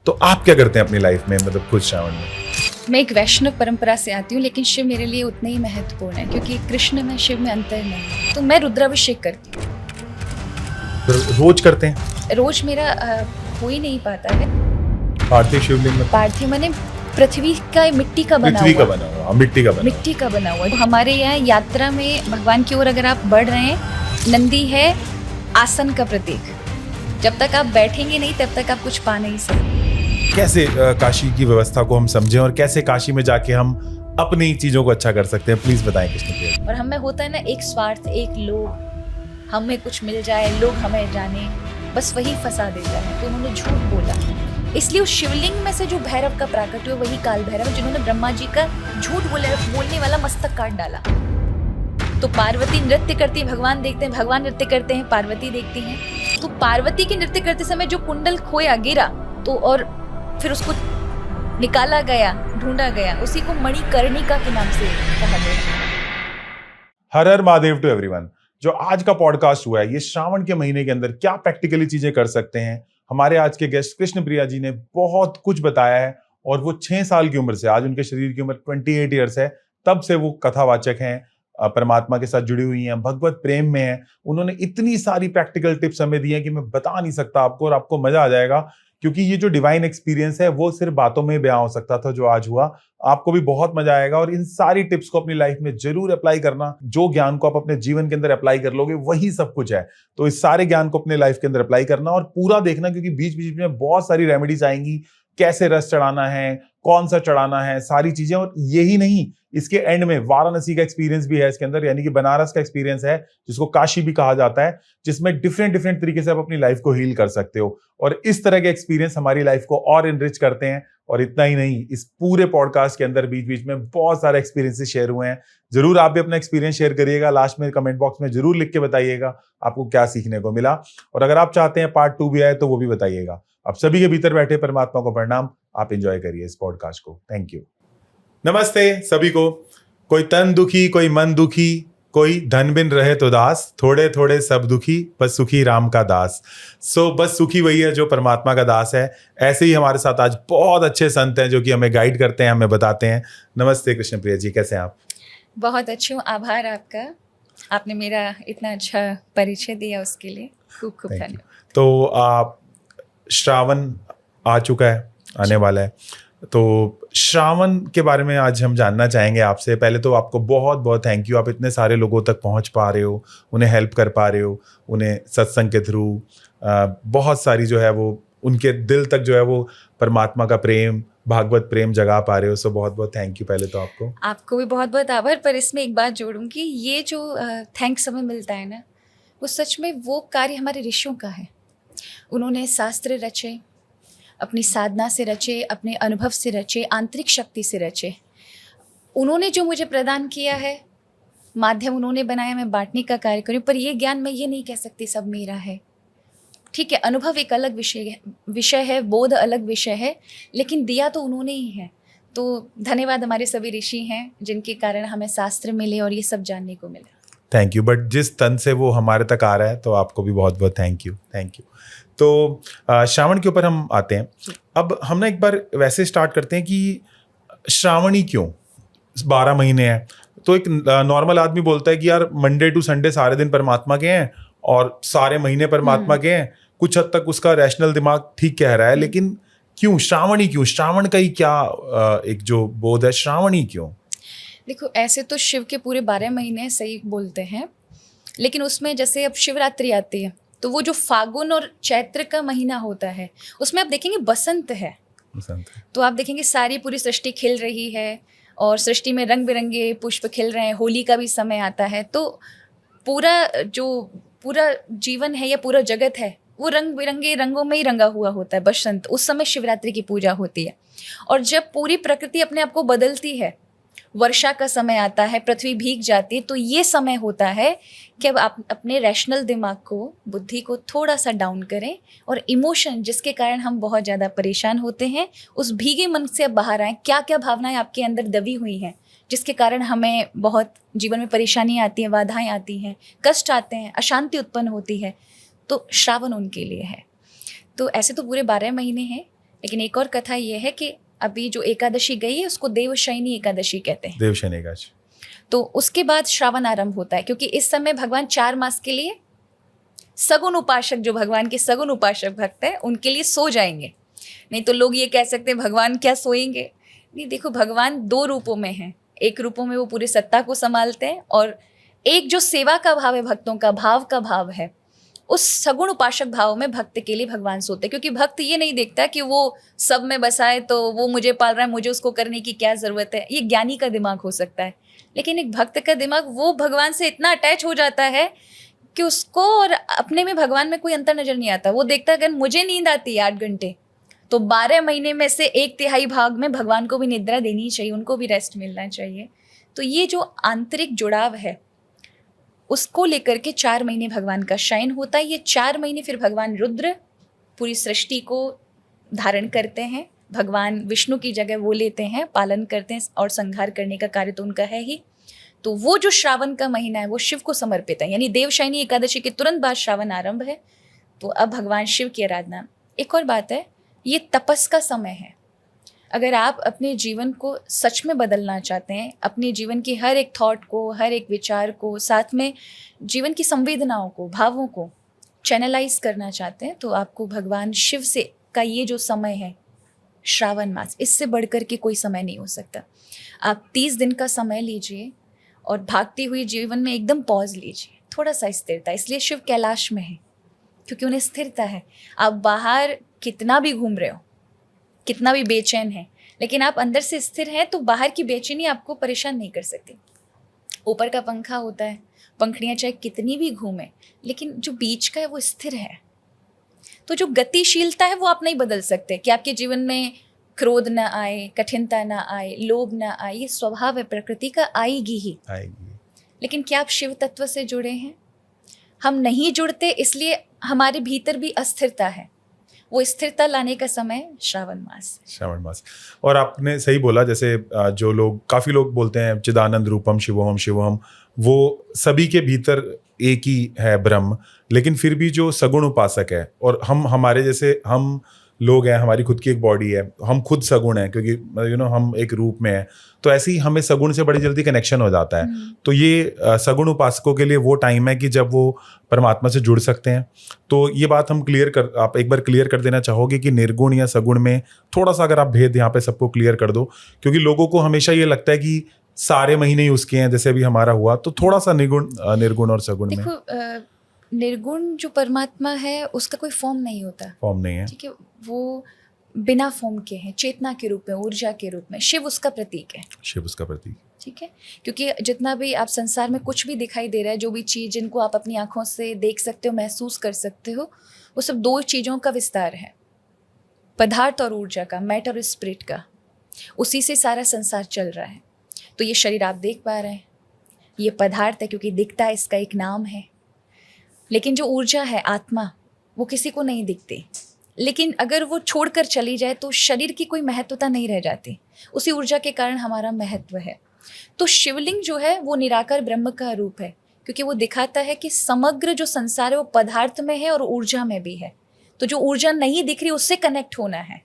तो आप क्या करते हैं अपनी लाइफ में, मतलब खुद श्रावण में? मैं एक वैष्णव परंपरा से आती हूँ, लेकिन शिव मेरे लिए उतने ही महत्वपूर्ण है, क्योंकि कृष्ण में शिव में अंतर नहीं है। तो मैं रुद्राभिषेक करती हूँ। रोज करते हैं? रोज मेरा हो ही नहीं पाता है। पार्थिव शिवलिंग में? पार्थिव माने पृथ्वी का मिट्टी का बना पृथ्वी का हुआ, बना हुआ, मिट्टी का बना मिट्टी का बना हुआ। हमारे यहाँ यात्रा में भगवान की ओर अगर आप बढ़ रहे हैं, नंदी है आसन का प्रतीक। जब तक आप बैठेंगे नहीं तब तक आप कुछ पा नहीं सकते। कैसे काशी की व्यवस्था को हम समझें और कैसे काशी में जाके हम अपनी चीजों को अच्छा कर सकते हैं, प्लीज बताएं कृष्णप्रिया। और हमें होता है ना एक स्वार्थ, एक लोग, हमें कुछ मिल जाए, लोग हमें जाने, बस वही फंसा देता है। तो उन्होंने झूठ बोला, इसलिए उस शिवलिंग में से जो भैरव का प्राकट्य हुआ वही काल भैरव है, जिन्होंने ब्रह्मा जी का झूठ बोलने वाला मस्तक काट डाला। तो पार्वती नृत्य करती है, भगवान देखते हैं, भगवान नृत्य करते हैं, पार्वती देखती हैं। तो पार्वती के नृत्य करते समय जो कुंडल खोया गिरा, तो और फिर उसको निकाला गया, ढूंढा गया, उसी को मणिकर्णिका के नाम से कहा गया। हर हर महादेव टू एवरीवन। जो आज का पॉडकास्ट हुआ है, ये श्रावण के महीने के अंदर क्या प्रैक्टिकली चीजें कर सकते हैं, हमारे आज के गेस्ट कृष्णप्रिया जी ने बहुत कुछ बताया है। और वो 6 साल की उम्र से, आज उनके शरीर की उम्र 28 ईयर्स है, तब से वो कथावाचक हैं, परमात्मा के साथ जुड़ी हुई हैं, भगवत प्रेम में हैं। उन्होंने इतनी सारी प्रैक्टिकल टिप्स हमें दी हैं कि मैं बता नहीं सकता आपको, और आपको मजा आ जाएगा, क्योंकि ये जो डिवाइन एक्सपीरियंस है वो सिर्फ बातों में बयां हो सकता था जो आज हुआ। आपको भी बहुत मजा आएगा, और इन सारी टिप्स को अपनी लाइफ में जरूर अप्लाई करना। जो ज्ञान को आप अपने जीवन के अंदर अप्लाई कर लोगे वही सब कुछ है। तो इस सारे ज्ञान को अपने लाइफ के अंदर अप्लाई करना और पूरा देखना, क्योंकि बीच बीच में बहुत सारी रेमेडीज आएंगी, कैसे रस चढ़ाना है, कौन सा चढ़ाना है, सारी चीजें। और यही नहीं, इसके एंड में वाराणसी का एक्सपीरियंस भी है इसके अंदर, यानी कि बनारस का एक्सपीरियंस है, जिसको काशी भी कहा जाता है, जिसमें डिफरेंट डिफरेंट तरीके से आप अपनी लाइफ को हील कर सकते हो। और इस तरह के एक्सपीरियंस हमारी लाइफ को और इनरिच करते हैं। और इतना ही नहीं, इस पूरे पॉडकास्ट के अंदर बीच बीच में बहुत सारे एक्सपीरियंसेस शेयर हुए हैं। जरूर आप भी अपना एक्सपीरियंस शेयर करिएगा, लास्ट में कमेंट बॉक्स में जरूर लिख के बताइएगा आपको क्या सीखने को मिला। और अगर आप चाहते हैं पार्ट 2 भी आए तो वो भी बताइएगा। आप सभी के भीतर बैठे परमात्मा को प्रणाम। आप एंजॉय करिए इस पॉडकास्ट को। Thank you. नमस्ते सभी को। कोई तन दुखी, कोई मन दुखी, कोई धन बिन रहे तो दास, थोड़े थोड़े सब दुखी, बस सुखी राम का दास। बस सुखी वही है जो परमात्मा का दास है। ऐसे ही हमारे साथ आज बहुत अच्छे संत हैं जो कि हमें गाइड करते हैं, हमें बताते हैं। नमस्ते कृष्णप्रिया जी, कैसे हैं आप? बहुत अच्छी हूँ, आभार आपका, आपने मेरा इतना अच्छा परिचय दिया, उसके लिए खूब खूब धन्यवाद। तो आप, श्रावण आ चुका है, आने वाला है, तो श्रावण के बारे में आज हम जानना चाहेंगे आपसे। पहले तो आपको बहुत बहुत थैंक यू, आप इतने सारे लोगों तक पहुंच पा रहे हो, उन्हें हेल्प कर पा रहे हो, उन्हें सत्संग के थ्रू बहुत सारी जो है वो उनके दिल तक जो है वो परमात्मा का प्रेम, भागवत प्रेम जगा पा रहे हो। सो बहुत बहुत थैंक यू पहले तो आपको भी बहुत बहुत आभार। पर इसमें एक बात जोड़ूंगी, ये जो थैंक्स हमें मिलता है ना, वो सच में वो कार्य हमारे ऋषियों का है। उन्होंने शास्त्र रचे, अपनी साधना से रचे, अपने अनुभव से रचे, आंतरिक शक्ति से रचे। उन्होंने जो मुझे प्रदान किया है, माध्यम उन्होंने बनाया, मैं बांटने का कार्य करूँ। पर ये ज्ञान मैं ये नहीं कह सकती सब मेरा है, ठीक है। अनुभव एक अलग विषय है, बोध अलग विषय है, लेकिन दिया तो उन्होंने ही है। तो धन्यवाद हमारे सभी ऋषि हैं जिनके कारण हमें शास्त्र मिले और ये सब जानने को मिला। Thank you. बट जिस तन से वो हमारे तक आ रहा है, तो आपको भी बहुत बहुत थैंक यू। तो श्रावण के ऊपर हम आते हैं। अब हम ना एक बार वैसे स्टार्ट करते हैं कि श्रावणी क्यों, 12 महीने हैं। तो एक नॉर्मल आदमी बोलता है कि यार मंडे टू संडे सारे दिन परमात्मा के हैं और सारे महीने परमात्मा के हैं। कुछ हद तक उसका रैशनल दिमाग ठीक कह रहा है, लेकिन क्यों श्रावणी, क्यों श्रावण का ही क्या एक जो बोध है, श्रावणी क्यों? देखो, ऐसे तो शिव के पूरे 12 महीने सही बोलते हैं, लेकिन उसमें जैसे अब शिवरात्रि आती है तो वो जो फागुन और चैत्र का महीना होता है, उसमें आप देखेंगे बसंत है। तो आप देखेंगे सारी पूरी सृष्टि खिल रही है और सृष्टि में रंग बिरंगे पुष्प खिल रहे हैं। होली का भी समय आता है, तो पूरा जीवन है या पूरा जगत है वो रंग बिरंगे रंगों में ही रंगा हुआ होता है। बसंत, उस समय शिवरात्रि की पूजा होती है। और जब पूरी प्रकृति अपने आप को बदलती है, वर्षा का समय आता है, पृथ्वी भीग जाती है, तो ये समय होता है कि अब आप अपने रैशनल दिमाग को, बुद्धि को थोड़ा सा डाउन करें और इमोशन जिसके कारण हम बहुत ज़्यादा परेशान होते हैं, उस भीगे मन से अब बाहर आएँ। क्या क्या भावनाएं आपके अंदर दबी हुई हैं जिसके कारण हमें बहुत जीवन में परेशानियाँ आती हैं, बाधाएं आती हैं, कष्ट आते हैं, अशांति उत्पन्न होती है, तो श्रावण उनके लिए है। तो ऐसे तो पूरे 12 महीने हैं, लेकिन एक और कथा ये है कि अभी जो एकादशी गई है उसको देवशयनी एकादशी कहते हैं। देवशयनी एकादशी। तो उसके बाद श्रावण आरंभ होता है, क्योंकि इस समय भगवान 4 मास के लिए सगुन उपासक, जो भगवान के सगुन उपासक भक्त हैं, उनके लिए सो जाएंगे। नहीं तो लोग ये कह सकते हैं भगवान क्या सोएंगे। नहीं, देखो भगवान 2 रूपों में हैं। एक रूपों में वो पूरी सत्ता को संभालते हैं, और एक जो सेवा का भाव है, भक्तों का भाव का भाव है, उस सगुण उपासक भाव में भक्त के लिए भगवान सोते हैं। क्योंकि भक्त ये नहीं देखता कि वो सब में बसाए तो वो मुझे पाल रहा है, मुझे उसको करने की क्या ज़रूरत है। ये ज्ञानी का दिमाग हो सकता है, लेकिन एक भक्त का दिमाग वो भगवान से इतना अटैच हो जाता है कि उसको और अपने में भगवान में कोई अंतर नजर नहीं आता। वो देखता है अगर मुझे नींद आती है 8 घंटे, तो 12 महीने में से 1/3 भाग में भगवान को भी निद्रा देनी चाहिए, उनको भी रेस्ट मिलना चाहिए। तो ये जो आंतरिक जुड़ाव है उसको लेकर के 4 महीने भगवान का शयन होता है। ये 4 महीने फिर भगवान रुद्र पूरी सृष्टि को धारण करते हैं। भगवान विष्णु की जगह वो लेते हैं, पालन करते हैं, और संहार करने का कार्य तो उनका है ही। तो वो जो श्रावण का महीना है वो शिव को समर्पित है, यानी देवशयनी एकादशी के तुरंत बाद श्रावण आरंभ है। तो अब भगवान शिव की आराधना। एक और बात है, ये तपस का समय है। अगर आप अपने जीवन को सच में बदलना चाहते हैं, अपने जीवन की हर एक थॉट को, हर एक विचार को, साथ में जीवन की संवेदनाओं को, भावों को चैनलाइज करना चाहते हैं, तो आपको भगवान शिव से का ये जो समय है श्रावण मास, इससे बढ़कर के कोई समय नहीं हो सकता। आप 30 दिन का समय लीजिए और भागती हुई जीवन में एकदम पॉज लीजिए, थोड़ा सा स्थिरता। इसलिए शिव कैलाश में है, क्योंकि उन्हें स्थिरता है। आप बाहर कितना भी घूम रहे हो, कितना भी बेचैन है, लेकिन आप अंदर से स्थिर हैं, तो बाहर की बेचैनी आपको परेशान नहीं कर सकती। ऊपर का पंखा होता है, पंखड़ियाँ चाहे कितनी भी घूमें, लेकिन जो बीच का है वो स्थिर है। तो जो गतिशीलता है वो आप नहीं बदल सकते कि आपके जीवन में क्रोध ना आए, कठिनता ना आए, लोभ ना आए। ये स्वभाव है, प्रकृति का आएगी ही आएगी। लेकिन क्या आप शिव तत्व से जुड़े हैं? हम नहीं जुड़ते, इसलिए हमारे भीतर भी अस्थिरता है। वो स्थिरता लाने का समय श्रावण मास। और आपने सही बोला, जैसे जो लोग, काफी लोग बोलते हैं चिदानंद रूपम शिवोहम शिवोहम, वो सभी के भीतर एक ही है ब्रह्म। लेकिन फिर भी जो सगुण उपासक है, और हमारे जैसे हम लोग हैं, हमारी खुद की एक बॉडी है, हम खुद सगुण हैं, क्योंकि हम एक रूप में हैं, तो ऐसे ही हमें सगुण से बड़ी जल्दी कनेक्शन हो जाता है। तो ये सगुण उपासकों के लिए वो टाइम है कि जब वो परमात्मा से जुड़ सकते हैं। तो ये बात हम आप एक बार क्लियर कर देना चाहोगे कि निर्गुण या सगुण में थोड़ा सा अगर आप भेद यहाँ पे सबको क्लियर कर दो, क्योंकि लोगों को हमेशा ये लगता है कि सारे महीने ही उसके हैं, जैसे अभी हमारा हुआ। तो थोड़ा सा निर्गुण और सगुण में। देखो, निर्गुण जो परमात्मा है उसका कोई फॉर्म नहीं होता, फॉर्म नहीं है, ठीक है। वो बिना फॉर्म के हैं, चेतना के रूप में, ऊर्जा के रूप में। शिव उसका प्रतीक है, शिव उसका प्रतीक, ठीक है। क्योंकि जितना भी आप संसार में कुछ भी दिखाई दे रहा है, जो भी चीज़ जिनको आप अपनी आंखों से देख सकते हो, महसूस कर सकते हो, वो सब 2 चीज़ों का विस्तार है, पदार्थ और ऊर्जा का, मैटर और स्पिरिट का। उसी से सारा संसार चल रहा है। तो ये शरीर आप देख पा रहे हैं, ये पदार्थ है क्योंकि दिखता है, इसका एक नाम है। लेकिन जो ऊर्जा है, आत्मा, वो किसी को नहीं दिखती। लेकिन अगर वो छोड़कर चली जाए तो शरीर की कोई महत्वता नहीं रह जाती। उसी ऊर्जा के कारण हमारा महत्व है। तो शिवलिंग जो है वो निराकार ब्रह्म का रूप है, क्योंकि वो दिखाता है कि समग्र जो संसार है वो पदार्थ में है और ऊर्जा में भी है। तो जो ऊर्जा नहीं दिख रही उससे कनेक्ट होना है।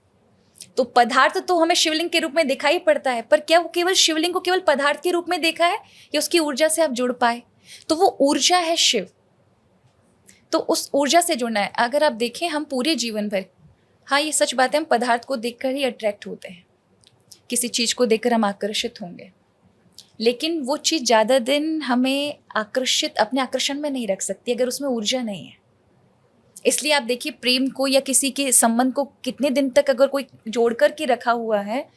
तो पदार्थ तो हमें शिवलिंग के रूप में दिखाई पड़ता है, पर क्या वो केवल शिवलिंग को केवल पदार्थ के रूप में देखा है, या उसकी ऊर्जा से आप जुड़ पाए? तो वो ऊर्जा है शिव। तो उस ऊर्जा से जुड़ना है। अगर आप देखें, हम पूरे जीवन भर, हाँ ये सच बात है, हम पदार्थ को देखकर ही अट्रैक्ट होते हैं, किसी चीज़ को देखकर हम आकर्षित होंगे, लेकिन वो चीज़ ज़्यादा दिन हमें अपने आकर्षण में नहीं रख सकती अगर उसमें ऊर्जा नहीं है। इसलिए आप देखिए, प्रेम को या किसी के संबंध को कितने दिन तक अगर कोई जोड़ कर के रखा हुआ है,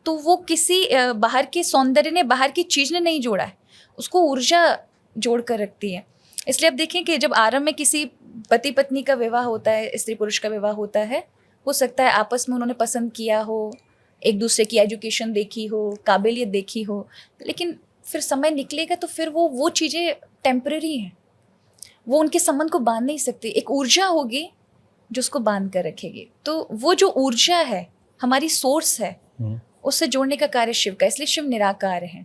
तो वो किसी बाहर के सौंदर्य ने, बाहर की चीज़ ने नहीं जोड़ा है, उसको ऊर्जा जोड़ कर रखती है। इसलिए आप देखें कि जब आरंभ में किसी पति पत्नी का विवाह होता है, स्त्री पुरुष का विवाह होता है, हो सकता है आपस में उन्होंने पसंद किया हो, एक दूसरे की एजुकेशन देखी हो, काबिलियत देखी हो, लेकिन फिर समय निकलेगा तो फिर वो चीज़ें टेम्पररी हैं, वो उनके संबंध को बांध नहीं सकती। एक ऊर्जा होगी जो उसको बांध कर रखेगी। तो वो जो ऊर्जा है, हमारी सोर्स है, उससे जोड़ने का कार्य शिव का। इसलिए शिव निराकार है।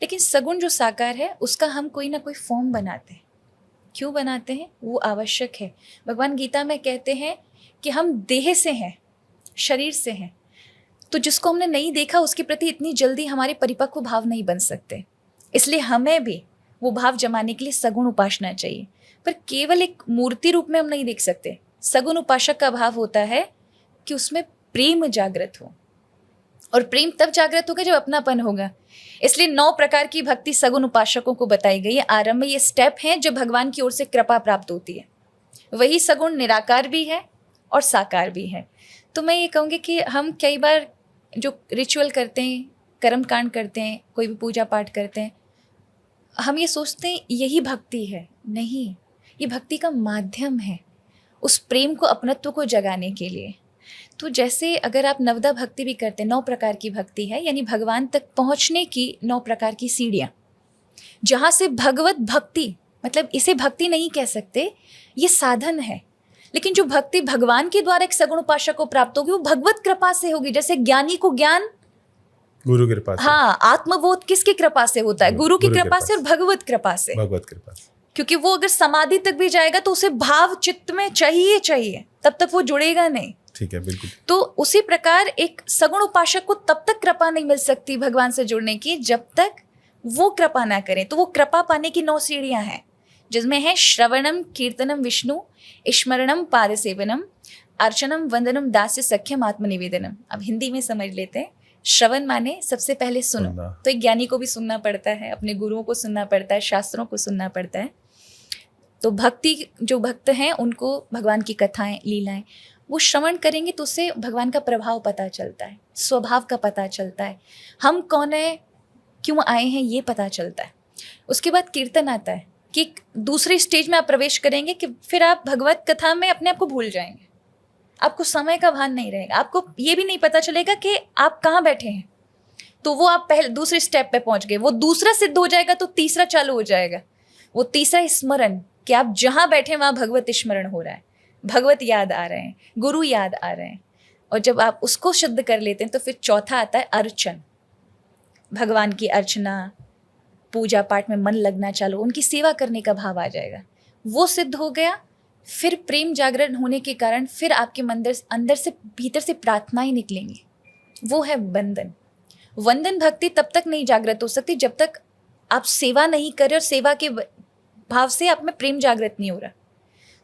लेकिन सगुण जो साकार है, उसका हम कोई ना कोई फॉर्म बनाते हैं। क्यों बनाते हैं? वो आवश्यक है। भगवान गीता में कहते हैं कि हम देह से हैं, शरीर से हैं, तो जिसको हमने नहीं देखा उसके प्रति इतनी जल्दी हमारे परिपक्व भाव नहीं बन सकते। इसलिए हमें भी वो भाव जमाने के लिए सगुण उपासना चाहिए, पर केवल एक मूर्ति रूप में हम नहीं देख सकते। सगुण उपासक का भाव होता है कि उसमें प्रेम जागृत हो, और प्रेम तब जागृत होगा जब अपनापन होगा। इसलिए 9 प्रकार की भक्ति सगुण उपासकों को बताई गई है। आरंभ में ये स्टेप हैं जब भगवान की ओर से कृपा प्राप्त होती है। वही सगुण निराकार भी है और साकार भी है। तो मैं ये कहूँगी कि हम कई बार जो रिचुअल करते हैं, कर्म कांड करते हैं, कोई भी पूजा पाठ करते हैं, हम ये सोचते हैं यही भक्ति है। नहीं, ये भक्ति का माध्यम है उस प्रेम को, अपनत्व को जगाने के लिए। तो जैसे अगर आप नवदा भक्ति भी करते हैं, 9 प्रकार की भक्ति है, यानी भगवान तक पहुंचने की 9 प्रकार की सीढ़ियाँ, जहाँ से भगवत भक्ति, मतलब इसे भक्ति नहीं कह सकते, ये साधन है। लेकिन जो भक्ति भगवान के द्वारा एक सगुण उपासक को प्राप्त होगी वो भगवत कृपा से होगी। जैसे ज्ञानी को ज्ञान गुरु कृपा से, हाँ, आत्मबोध किसकी कृपा से होता है? गुरु की कृपा से और भगवत कृपा से। भगवत कृपा से, क्योंकि वो अगर समाधि तक भी जाएगा तो उसे भाव चित्त में चाहिए, तब तक वो जुड़ेगा नहीं। ठीक है, बिल्कुल। तो उसी प्रकार एक सगुण उपासक को तब तक कृपा नहीं मिल सकती भगवान से जुड़ने की जब तक वो कृपा ना करें। तो वो कृपा पाने की 9 सीढ़ियां हैं, जिसमें है श्रवणम कीर्तनम विष्णु, स्मरणम पाद सेवनम, अर्चनम वंदनम दास्य सख्यम आत्मनिवेदनम। अब हिंदी में समझ लेते हैं। श्रवण माने सबसे पहले सुनो, तो एक ज्ञानी को भी सुनना पड़ता है, अपने गुरुओं को सुनना पड़ता है, शास्त्रों को सुनना पड़ता है। तो भक्ति, जो भक्त हैं उनको भगवान की कथाएं, लीलाएं, वो श्रवण करेंगे तो उससे भगवान का प्रभाव पता चलता है, स्वभाव का पता चलता है, हम कौन है, क्यों आए हैं, ये पता चलता है। उसके बाद कीर्तन आता है कि दूसरे स्टेज में आप प्रवेश करेंगे कि फिर आप भगवत कथा में अपने आप को भूल जाएंगे। आपको समय का भान नहीं रहेगा, आपको ये भी नहीं पता चलेगा कि आप कहाँ बैठे हैं। तो वो आप पहले दूसरे स्टेप पे पहुंच गए, वो दूसरा सिद्ध हो जाएगा तो तीसरा चालू हो जाएगा। वो तीसरा स्मरण, कि आप जहाँ बैठे वहाँ भगवत स्मरण हो रहा है, भगवत याद आ रहे हैं, गुरु याद आ रहे हैं। और जब आप उसको शुद्ध कर लेते हैं तो फिर चौथा आता है अर्चन, भगवान की अर्चना, पूजा पाठ में मन लगना चालू, उनकी सेवा करने का भाव आ जाएगा। वो सिद्ध हो गया, फिर प्रेम जागरण होने के कारण फिर आपके अंदर से, भीतर से प्रार्थनाएं निकलेंगी। वो है वंदन। वंदन भक्ति तब तक नहीं जागृत हो सकती जब तक आप सेवा नहीं कर रहे और सेवा के भाव से आप में प्रेम जागृत नहीं हो रहा।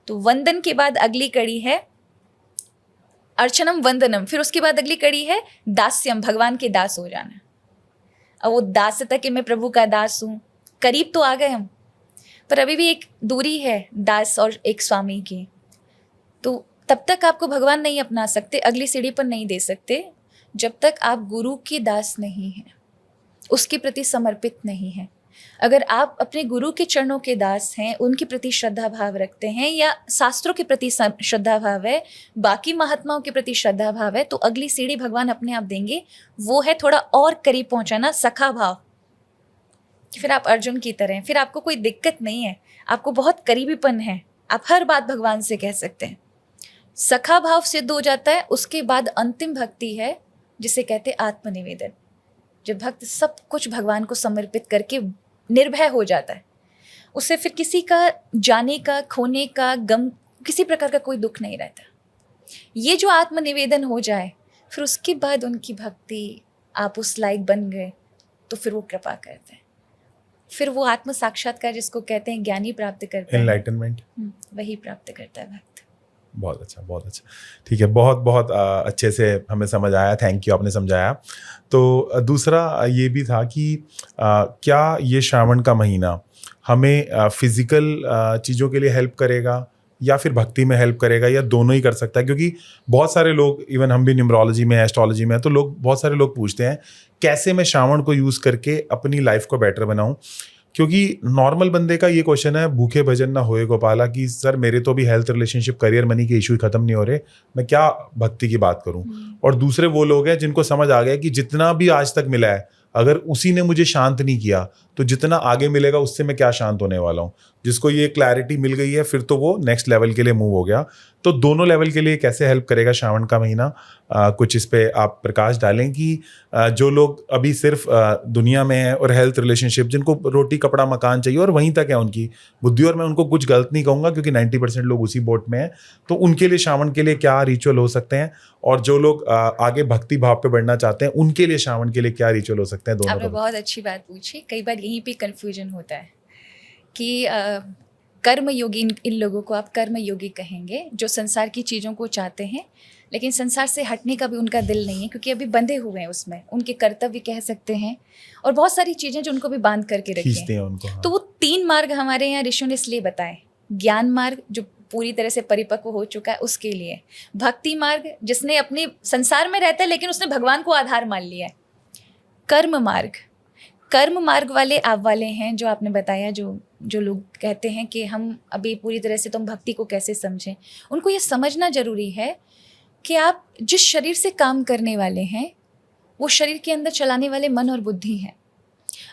तो वंदन के बाद अगली कड़ी है अर्चनम वंदनम, फिर उसके बाद अगली कड़ी है दास्यम, भगवान के दास हो जाना। अब वो दास्यता कि मैं प्रभु का दास हूँ, करीब तो आ गए हम, पर अभी भी एक दूरी है दास और एक स्वामी की। तो तब तक आपको भगवान नहीं अपना सकते, अगली सीढ़ी पर नहीं दे सकते, जब तक आप गुरु के दास नहीं हैं, उसके प्रति समर्पित नहीं हैं। अगर आप अपने गुरु के चरणों के दास हैं, उनके प्रति श्रद्धा भाव रखते हैं, या शास्त्रों के प्रति श्रद्धा भाव है, बाकी महात्माओं के प्रति श्रद्धा भाव है, तो अगली सीढ़ी भगवान अपने आप देंगे। वो है थोड़ा और करीब पहुंचाना, सखा भाव। फिर आप अर्जुन की तरह हैं, फिर आपको कोई दिक्कत नहीं है, आपको बहुत करीबीपन है, आप हर बात भगवान से कह सकते हैं। सखा भाव सिद्ध हो जाता है। उसके बाद अंतिम भक्ति है जिसे कहते हैं आत्मनिवेदन, जब भक्त सब कुछ भगवान को समर्पित करके निर्भय हो जाता है। उससे फिर किसी का जाने का, खोने का गम, किसी प्रकार का कोई दुख नहीं रहता। ये जो आत्मनिवेदन हो जाए, फिर उसके बाद उनकी भक्ति, आप उस लायक बन गए तो फिर वो कृपा करते हैं, फिर वो आत्म साक्षात्कार जिसको कहते हैं ज्ञानी प्राप्त करते हैं, एनलाइटनमेंट, वही प्राप्त करता है भक्त। बहुत अच्छा, बहुत अच्छा। ठीक है, बहुत बहुत अच्छे से हमें समझ आया, थैंक यू, आपने समझाया। तो दूसरा ये भी था कि क्या ये श्रावण का महीना हमें फिजिकल चीज़ों के लिए हेल्प करेगा या फिर भक्ति में हेल्प करेगा, या दोनों ही कर सकता है? क्योंकि बहुत सारे लोग, इवन हम भी न्यूमरोलॉजी में, एस्ट्रोलॉजी में, तो लोग, बहुत सारे लोग पूछते हैं कैसे मैं श्रावण को यूज़ करके अपनी लाइफ को बेटर बनाऊं। क्योंकि नॉर्मल बंदे का ये क्वेश्चन है, भूखे भजन ना होए गोपाला, कि सर मेरे तो भी हेल्थ, रिलेशनशिप, करियर, मनी के इशू ही खत्म नहीं हो रहे, मैं क्या भक्ति की बात करूं। और दूसरे वो लोग हैं जिनको समझ आ गया कि जितना भी आज तक मिला है, अगर उसी ने मुझे शांत नहीं किया तो जितना आगे मिलेगा उससे मैं क्या शांत होने वाला हूँ। जिसको ये क्लैरिटी मिल गई है फिर तो वो नेक्स्ट लेवल के लिए मूव हो गया। तो दोनों लेवल के लिए कैसे हेल्प करेगा श्रावण का महीना? कुछ इस पे आप प्रकाश डालें कि जो लोग अभी सिर्फ दुनिया में है और हेल्थ रिलेशनशिप, जिनको रोटी कपड़ा मकान चाहिए और वहीं तक है उनकी बुद्धि, और मैं उनको कुछ गलत नहीं कहूँगा क्योंकि 90% लोग उसी बोट में हैं, तो उनके लिए श्रावण के लिए क्या रिचुअल हो सकते हैं? और जो लोग आगे भक्ति भाव पे बढ़ना चाहते हैं उनके लिए श्रावण के लिए क्या रिचुअल हो सकते हैं? दोनों आपने का बहुत अच्छी बात पूछी। कई बार यहीं पे कंफ्यूजन होता है कि कर्म योगी, इन लोगों को आप कर्म योगी कहेंगे जो संसार की चीज़ों को चाहते हैं, लेकिन संसार से हटने का भी उनका दिल नहीं है क्योंकि अभी बंधे हुए हैं उसमें, उनके कर्तव्य कह सकते हैं और बहुत सारी चीज़ें जो उनको भी बांध करके रखी खींचते हैं हैं उनको। हाँ। तो वो 3 मार्ग हमारे यहाँ ऋषियों ने इसलिए बताए। ज्ञान मार्ग जो पूरी तरह से परिपक्व हो चुका है उसके लिए, भक्ति मार्ग जिसने अपने संसार में रहता है लेकिन उसने भगवान को आधार मान लिया है, कर्म मार्ग, कर्म मार्ग वाले आप वाले हैं जो आपने बताया, जो लोग कहते हैं कि हम अभी पूरी तरह से तुम भक्ति को कैसे समझें। उनको ये समझना जरूरी है कि आप जिस शरीर से काम करने वाले हैं वो शरीर के अंदर चलाने वाले मन और बुद्धि हैं।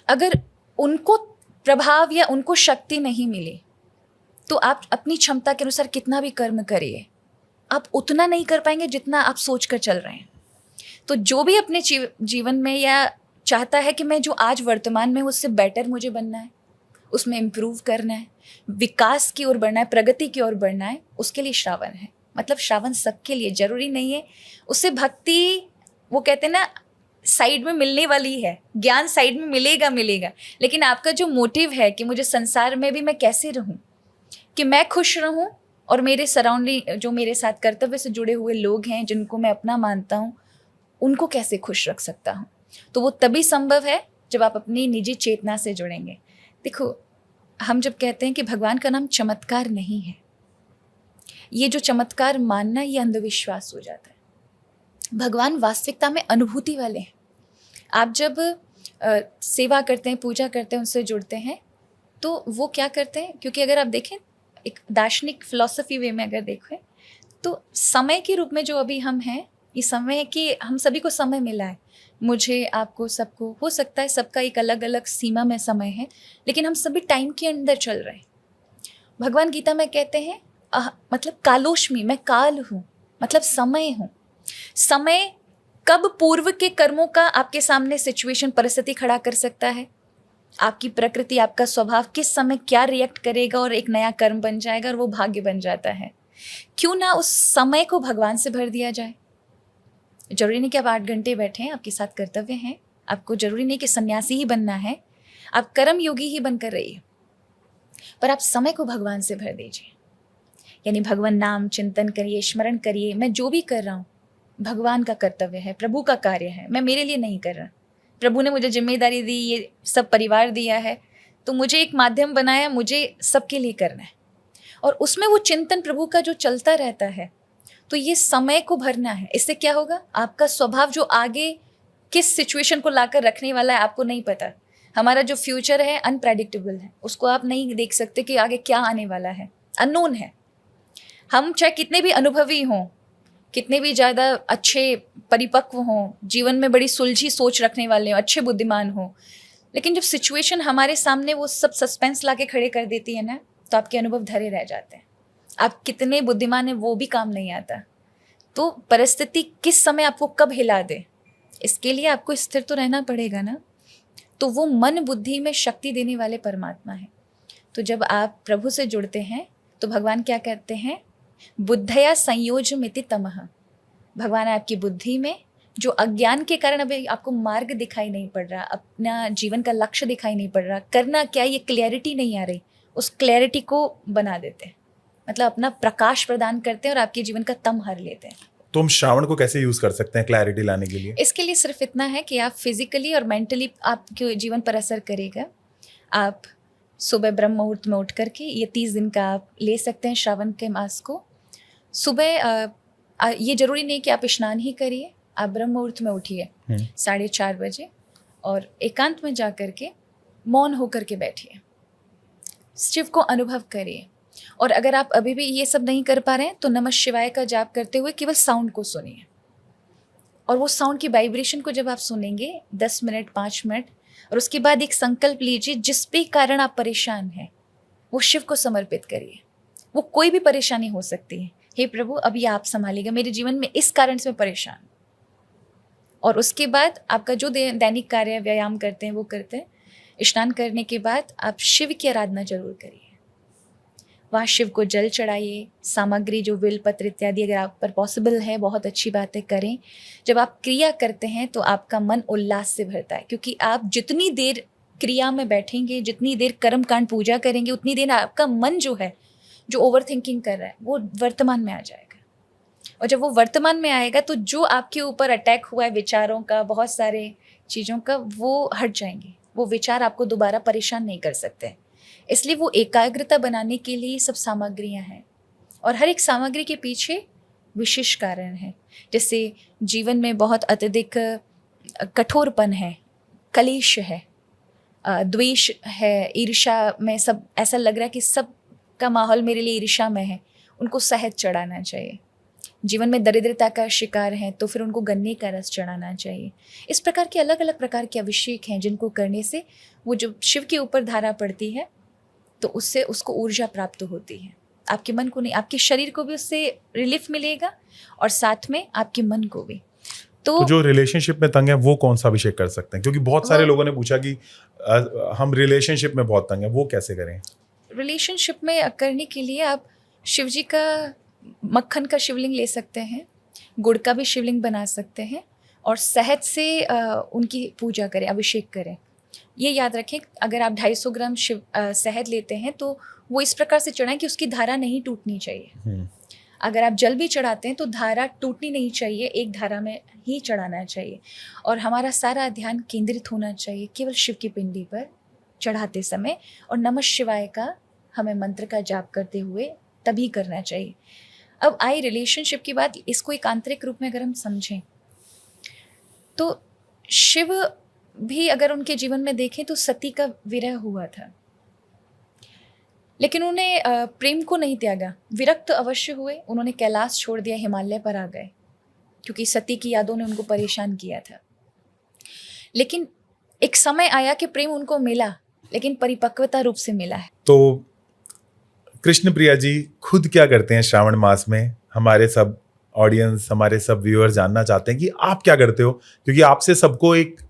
अगर उनको प्रभाव या उनको शक्ति नहीं मिली तो आप अपनी क्षमता के अनुसार कितना भी कर्म करिए, आप उतना नहीं कर पाएंगे जितना आप सोच कर चल रहे हैं। तो जो भी अपने जीवन में या चाहता है कि मैं जो आज वर्तमान में उससे बेटर मुझे बनना है, उसमें इम्प्रूव करना है, विकास की ओर बढ़ना है, प्रगति की ओर बढ़ना है, उसके लिए श्रावण है। मतलब श्रावण सबके लिए, जरूरी नहीं है उससे भक्ति, वो कहते हैं ना, साइड में मिलने वाली है, ज्ञान साइड में मिलेगा, लेकिन आपका जो मोटिव है कि मुझे संसार में भी मैं कैसे रहूं, कि मैं खुश रहूं और मेरे सराउंडिंग जो मेरे साथ कर्तव्य से जुड़े हुए लोग हैं जिनको मैं अपना मानता हूं उनको कैसे खुश रख सकता हूं, तो वो तभी संभव है जब आप अपनी निजी चेतना से जुड़ेंगे। देखो, हम जब कहते हैं कि भगवान का नाम चमत्कार नहीं है, ये जो चमत्कार मानना ये अंधविश्वास हो जाता है। भगवान वास्तविकता में अनुभूति वाले हैं। आप जब सेवा करते हैं, पूजा करते हैं, उनसे जुड़ते हैं तो वो क्या करते हैं, क्योंकि अगर आप देखें एक दार्शनिक फिलॉसफी वे में अगर देखें तो समय के रूप में जो अभी हम हैं, ये समय कि हम सभी को समय मिला है, मुझे, आपको, सबको, हो सकता है सबका एक अलग अलग सीमा में समय है, लेकिन हम सभी टाइम के अंदर चल रहे हैं। भगवान गीता में कहते हैं मतलब कालोष्मी, मैं काल हूँ, मतलब समय हूँ। समय कब पूर्व के कर्मों का आपके सामने सिचुएशन, परिस्थिति खड़ा कर सकता है, आपकी प्रकृति, आपका स्वभाव किस समय क्या रिएक्ट करेगा और एक नया कर्म बन जाएगा और वो भाग्य बन जाता है। क्यों ना उस समय को भगवान से भर दिया जाए। जरूरी नहीं कि आप 8 घंटे बैठे हैं, आपके साथ कर्तव्य हैं, आपको जरूरी नहीं कि सन्यासी ही बनना है, आप कर्म योगी ही बनकर रहिए, पर आप समय को भगवान से भर दीजिए। यानी भगवान नाम चिंतन करिए, स्मरण करिए, मैं जो भी कर रहा हूँ भगवान का कर्तव्य है, प्रभु का कार्य है, मैं मेरे लिए नहीं कर रहा। प्रभु ने मुझे जिम्मेदारी दी, ये सब परिवार दिया है, तो मुझे एक माध्यम बनाया, मुझे सबके लिए करना है, और उसमें वो चिंतन प्रभु का जो चलता रहता है, तो ये समय को भरना है। इससे क्या होगा, आपका स्वभाव जो आगे किस सिचुएशन को लाकर रखने वाला है आपको नहीं पता। हमारा जो फ्यूचर है अनप्रेडिक्टेबल है, उसको आप नहीं देख सकते कि आगे क्या आने वाला है, अननोन है। हम चाहे कितने भी अनुभवी हों, कितने भी ज़्यादा अच्छे परिपक्व हों, जीवन में बड़ी सुलझी सोच रखने वाले हों, अच्छे बुद्धिमान हों, लेकिन जब सिचुएशन हमारे सामने वो सब सस्पेंस ला के खड़े कर देती है ना, तो आपके अनुभव धरे रह जाते हैं। आप कितने बुद्धिमान हैं वो भी काम नहीं आता। तो परिस्थिति किस समय आपको कब हिला दे, इसके लिए आपको स्थिर तो रहना पड़ेगा ना। तो वो मन बुद्धि में शक्ति देने वाले परमात्मा है। तो जब आप प्रभु से जुड़ते हैं तो भगवान क्या कहते हैं, बुद्धया संयोजमिति तमः। भगवान आपकी बुद्धि में जो अज्ञान के कारण अभी आपको मार्ग दिखाई नहीं पड़ रहा, अपना जीवन का लक्ष्य दिखाई नहीं पड़ रहा, करना क्या, ये क्लैरिटी नहीं आ रही, उस क्लैरिटी को बना देते हैं, मतलब अपना प्रकाश प्रदान करते हैं और आपके जीवन का तम हर लेते हैं। तो हम श्रावण को कैसे यूज कर सकते हैं क्लैरिटी लाने के लिए? इसके लिए सिर्फ इतना है कि आप फिजिकली और मेंटली आपके जीवन पर असर करेगा। आप सुबह ब्रह्म मुहूर्त में उठ करके, ये 30 दिन का आप ले सकते हैं श्रावण के मास को। सुबह ये जरूरी नहीं कि आप स्नान ही करिए, आप ब्रह्म मुहूर्त में उठिए 4:30 बजे और एकांत में जा करके मौन होकर के बैठिए, शिव को अनुभव करिए। और अगर आप अभी भी ये सब नहीं कर पा रहे हैं तो नमः शिवाय का जाप करते हुए केवल साउंड को सुनिए, और वो साउंड की वाइब्रेशन को जब आप सुनेंगे 10 मिनट 5 मिनट, और उसके बाद एक संकल्प लीजिए जिस भी कारण आप परेशान हैं वो शिव को समर्पित करिए। वो कोई भी परेशानी हो सकती है, हे प्रभु अभी आप संभालिएगा, मेरे जीवन में इस कारण से मैं परेशान हूँ। और उसके बाद आपका जो दैनिक कार्य व्यायाम करते हैं वो करते हैं। स्नान करने के बाद आप शिव की आराधना जरूर करिए। वहाँ शिव को जल चढ़ाइए, सामग्री जो बेलपत्र इत्यादि अगर आप पर पॉसिबल है बहुत अच्छी बात है, करें। जब आप क्रिया करते हैं तो आपका मन उल्लास से भरता है, क्योंकि आप जितनी देर क्रिया में बैठेंगे, जितनी देर कर्म कांड पूजा करेंगे, उतनी देर आपका मन जो है, जो ओवर थिंकिंग कर रहा है, वो वर्तमान में आ जाएगा। और जब वो वर्तमान में आएगा तो जो आपके ऊपर अटैक हुआ है विचारों का, बहुत सारे चीज़ों का, वो हट जाएंगे। वो विचार आपको दोबारा परेशान नहीं कर सकते। इसलिए वो एकाग्रता बनाने के लिए सब सामग्रियां हैं, और हर एक सामग्री के पीछे विशेष कारण है। जैसे जीवन में बहुत अत्यधिक कठोरपन है, कलेश है, द्वेष है, ईर्ष्या में सब ऐसा लग रहा है कि सब का माहौल मेरे लिए ईर्ष्या में है, उनको शहद चढ़ाना चाहिए। जीवन में दरिद्रता का शिकार है तो फिर उनको गन्ने का रस चढ़ाना चाहिए। इस प्रकार के अलग अलग प्रकार के अभिषेक हैं जिनको करने से वो जो शिव के ऊपर धारा पड़ती है तो उससे उसको ऊर्जा प्राप्त होती है। आपके मन को नहीं, आपके शरीर को भी उससे रिलीफ मिलेगा और साथ में आपके मन को भी। तो जो रिलेशनशिप में तंग है वो कौन सा अभिषेक कर सकते हैं? क्योंकि बहुत सारे लोगों ने पूछा कि हम रिलेशनशिप में बहुत तंग है, वो कैसे करें? रिलेशनशिप में करने के लिए आप शिव जी का मक्खन का शिवलिंग ले सकते हैं, गुड़ का भी शिवलिंग बना सकते हैं, और शहद से उनकी पूजा करें, अभिषेक करें। ये याद रखें, अगर आप 250 ग्राम शहद लेते हैं तो वो इस प्रकार से चढ़ाएं कि उसकी धारा नहीं टूटनी चाहिए। अगर आप जल भी चढ़ाते हैं तो धारा टूटनी नहीं चाहिए, एक धारा में ही चढ़ाना चाहिए। और हमारा सारा ध्यान केंद्रित होना चाहिए केवल शिव की पिंडी पर चढ़ाते समय, और नमः शिवाय का हमें मंत्र का जाप करते हुए तभी करना चाहिए। अब आई रिलेशनशिप की बात, इसको एक आंतरिक रूप में अगर हम समझें तो शिव भी अगर उनके जीवन में देखें तो सती का विरह हुआ था, लेकिन उन्होंने प्रेम को नहीं त्यागा। विरक्त अवश्य हुए, उन्होंने कैलाश छोड़ दिया, हिमालय पर आ गए, क्योंकि सती की यादों ने उनको परेशान किया था। लेकिन एक समय आया कि प्रेम उनको मिला, लेकिन परिपक्वता रूप से मिला है। तो कृष्ण प्रिया जी खुद क्या करते हैं श्रावण मास में? हमारे सब ऑडियंस, हमारे सब व्यूअर जानना चाहते हैं कि आप क्या करते हो, क्योंकि आपसे सबको एक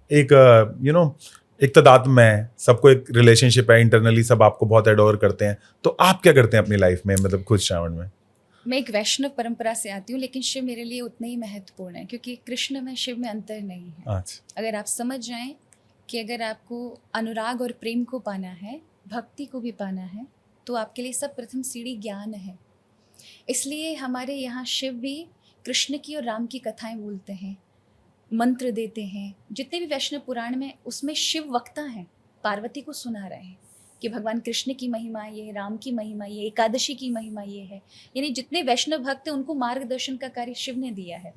तदात्म है, सबको एक रिलेशनशिप है, इंटरनली सब आपको बहुत एडोर करते हैं। तो आप क्या करते हैं अपनी लाइफ में, मतलब खुद श्रावण में? मैं एक वैष्णव परंपरा से आती हूँ, लेकिन शिव मेरे लिए उतने ही महत्वपूर्ण है, क्योंकि कृष्ण में शिव में अंतर नहीं है। अगर आप समझ जाएं कि अगर आपको अनुराग और प्रेम को पाना है, भक्ति को भी पाना है, तो आपके लिए सब प्रथम सीढ़ी ज्ञान है। इसलिए हमारे यहाँ शिव भी कृष्ण की और राम की कथाएं बोलते हैं, मंत्र देते हैं। जितने भी वैष्णव पुराण में उसमें शिव वक्ता हैं, पार्वती को सुना रहे हैं कि भगवान कृष्ण की महिमा ये है, राम की महिमा ये, एकादशी की महिमा ये है। यानी जितने वैष्णव भक्त हैं उनको मार्गदर्शन का कार्य शिव ने दिया है।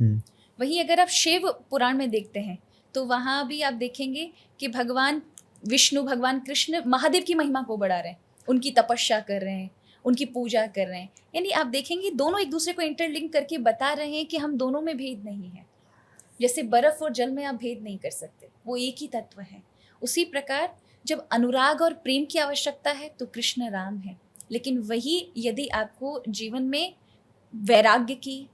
वहीं अगर आप शिव पुराण में देखते हैं तो वहाँ भी आप देखेंगे कि भगवान विष्णु, भगवान कृष्ण महादेव की महिमा को बढ़ा रहे हैं, उनकी तपस्या कर रहे हैं, उनकी पूजा कर रहे हैं। यानी आप देखेंगे दोनों एक दूसरे को इंटरलिंक करके बता रहे हैं कि हम दोनों में भेद नहीं है। जैसे बर्फ और जल में आप भेद नहीं कर सकते, वो एक ही तत्व है। उसी प्रकार जब अनुराग और प्रेम की आवश्यकता है तो कृष्ण राम है, लेकिन वही यदि आपको जीवन में वैराग्य की,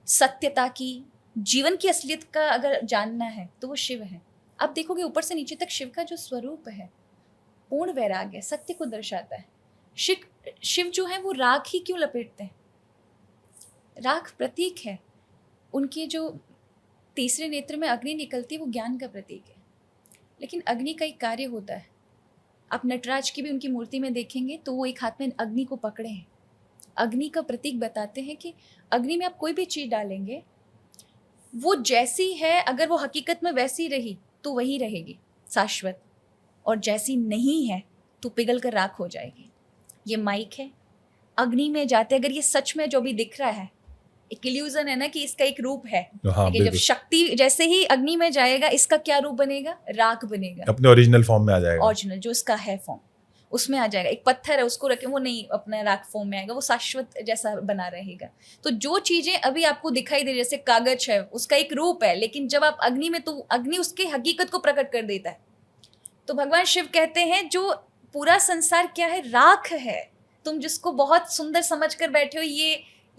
सत्यता की, जीवन की असलियत का अगर जानना है तो वो शिव है। आप देखोगे ऊपर से नीचे तक शिव का जो स्वरूप है पूर्ण वैराग्य, सत्य को दर्शाता है। शिव जो है वो राख ही क्यों लपेटते हैं? राख प्रतीक है। उनके जो तीसरे नेत्र में अग्नि निकलती है वो ज्ञान का प्रतीक है। लेकिन अग्नि का एक कार्य होता है। आप नटराज की भी उनकी मूर्ति में देखेंगे तो वो एक हाथ में अग्नि को पकड़े हैं। अग्नि का प्रतीक बताते हैं कि अग्नि में आप कोई भी चीज़ डालेंगे, वो जैसी है अगर वो हकीकत में वैसी रही तो वही रहेगी शाश्वत, और जैसी नहीं है तो पिघल कर राख हो जाएगी। ये माइक है, अग्नि में जाते अगर ये सच में जो भी दिख रहा है एक इल्यूजन है ना कि इसका एक रूप है, लेकिन जब शक्ति जैसे ही अग्नि में जाएगा इसका क्या रूप बनेगा? राख बनेगा, अपने ओरिजिनल फॉर्म में आ जाएगा। ओरिजिनल जो इसका है फॉर्म उसमें आ जाएगा। एक पत्थर है उसको रखें, वो नहीं अपने राख फॉर्म में आएगा, वो शाश्वत जैसा बना रहेगा। तो जो चीजें अभी आपको दिखाई दे रही, जैसे कागज है उसका एक रूप है, लेकिन जब आप अग्नि में तो अग्नि उसके हकीकत को प्रकट कर देता है। तो भगवान शिव कहते हैं जो पूरा संसार क्या है? राख है। तुम जिसको बहुत सुंदर समझ कर बैठे हो,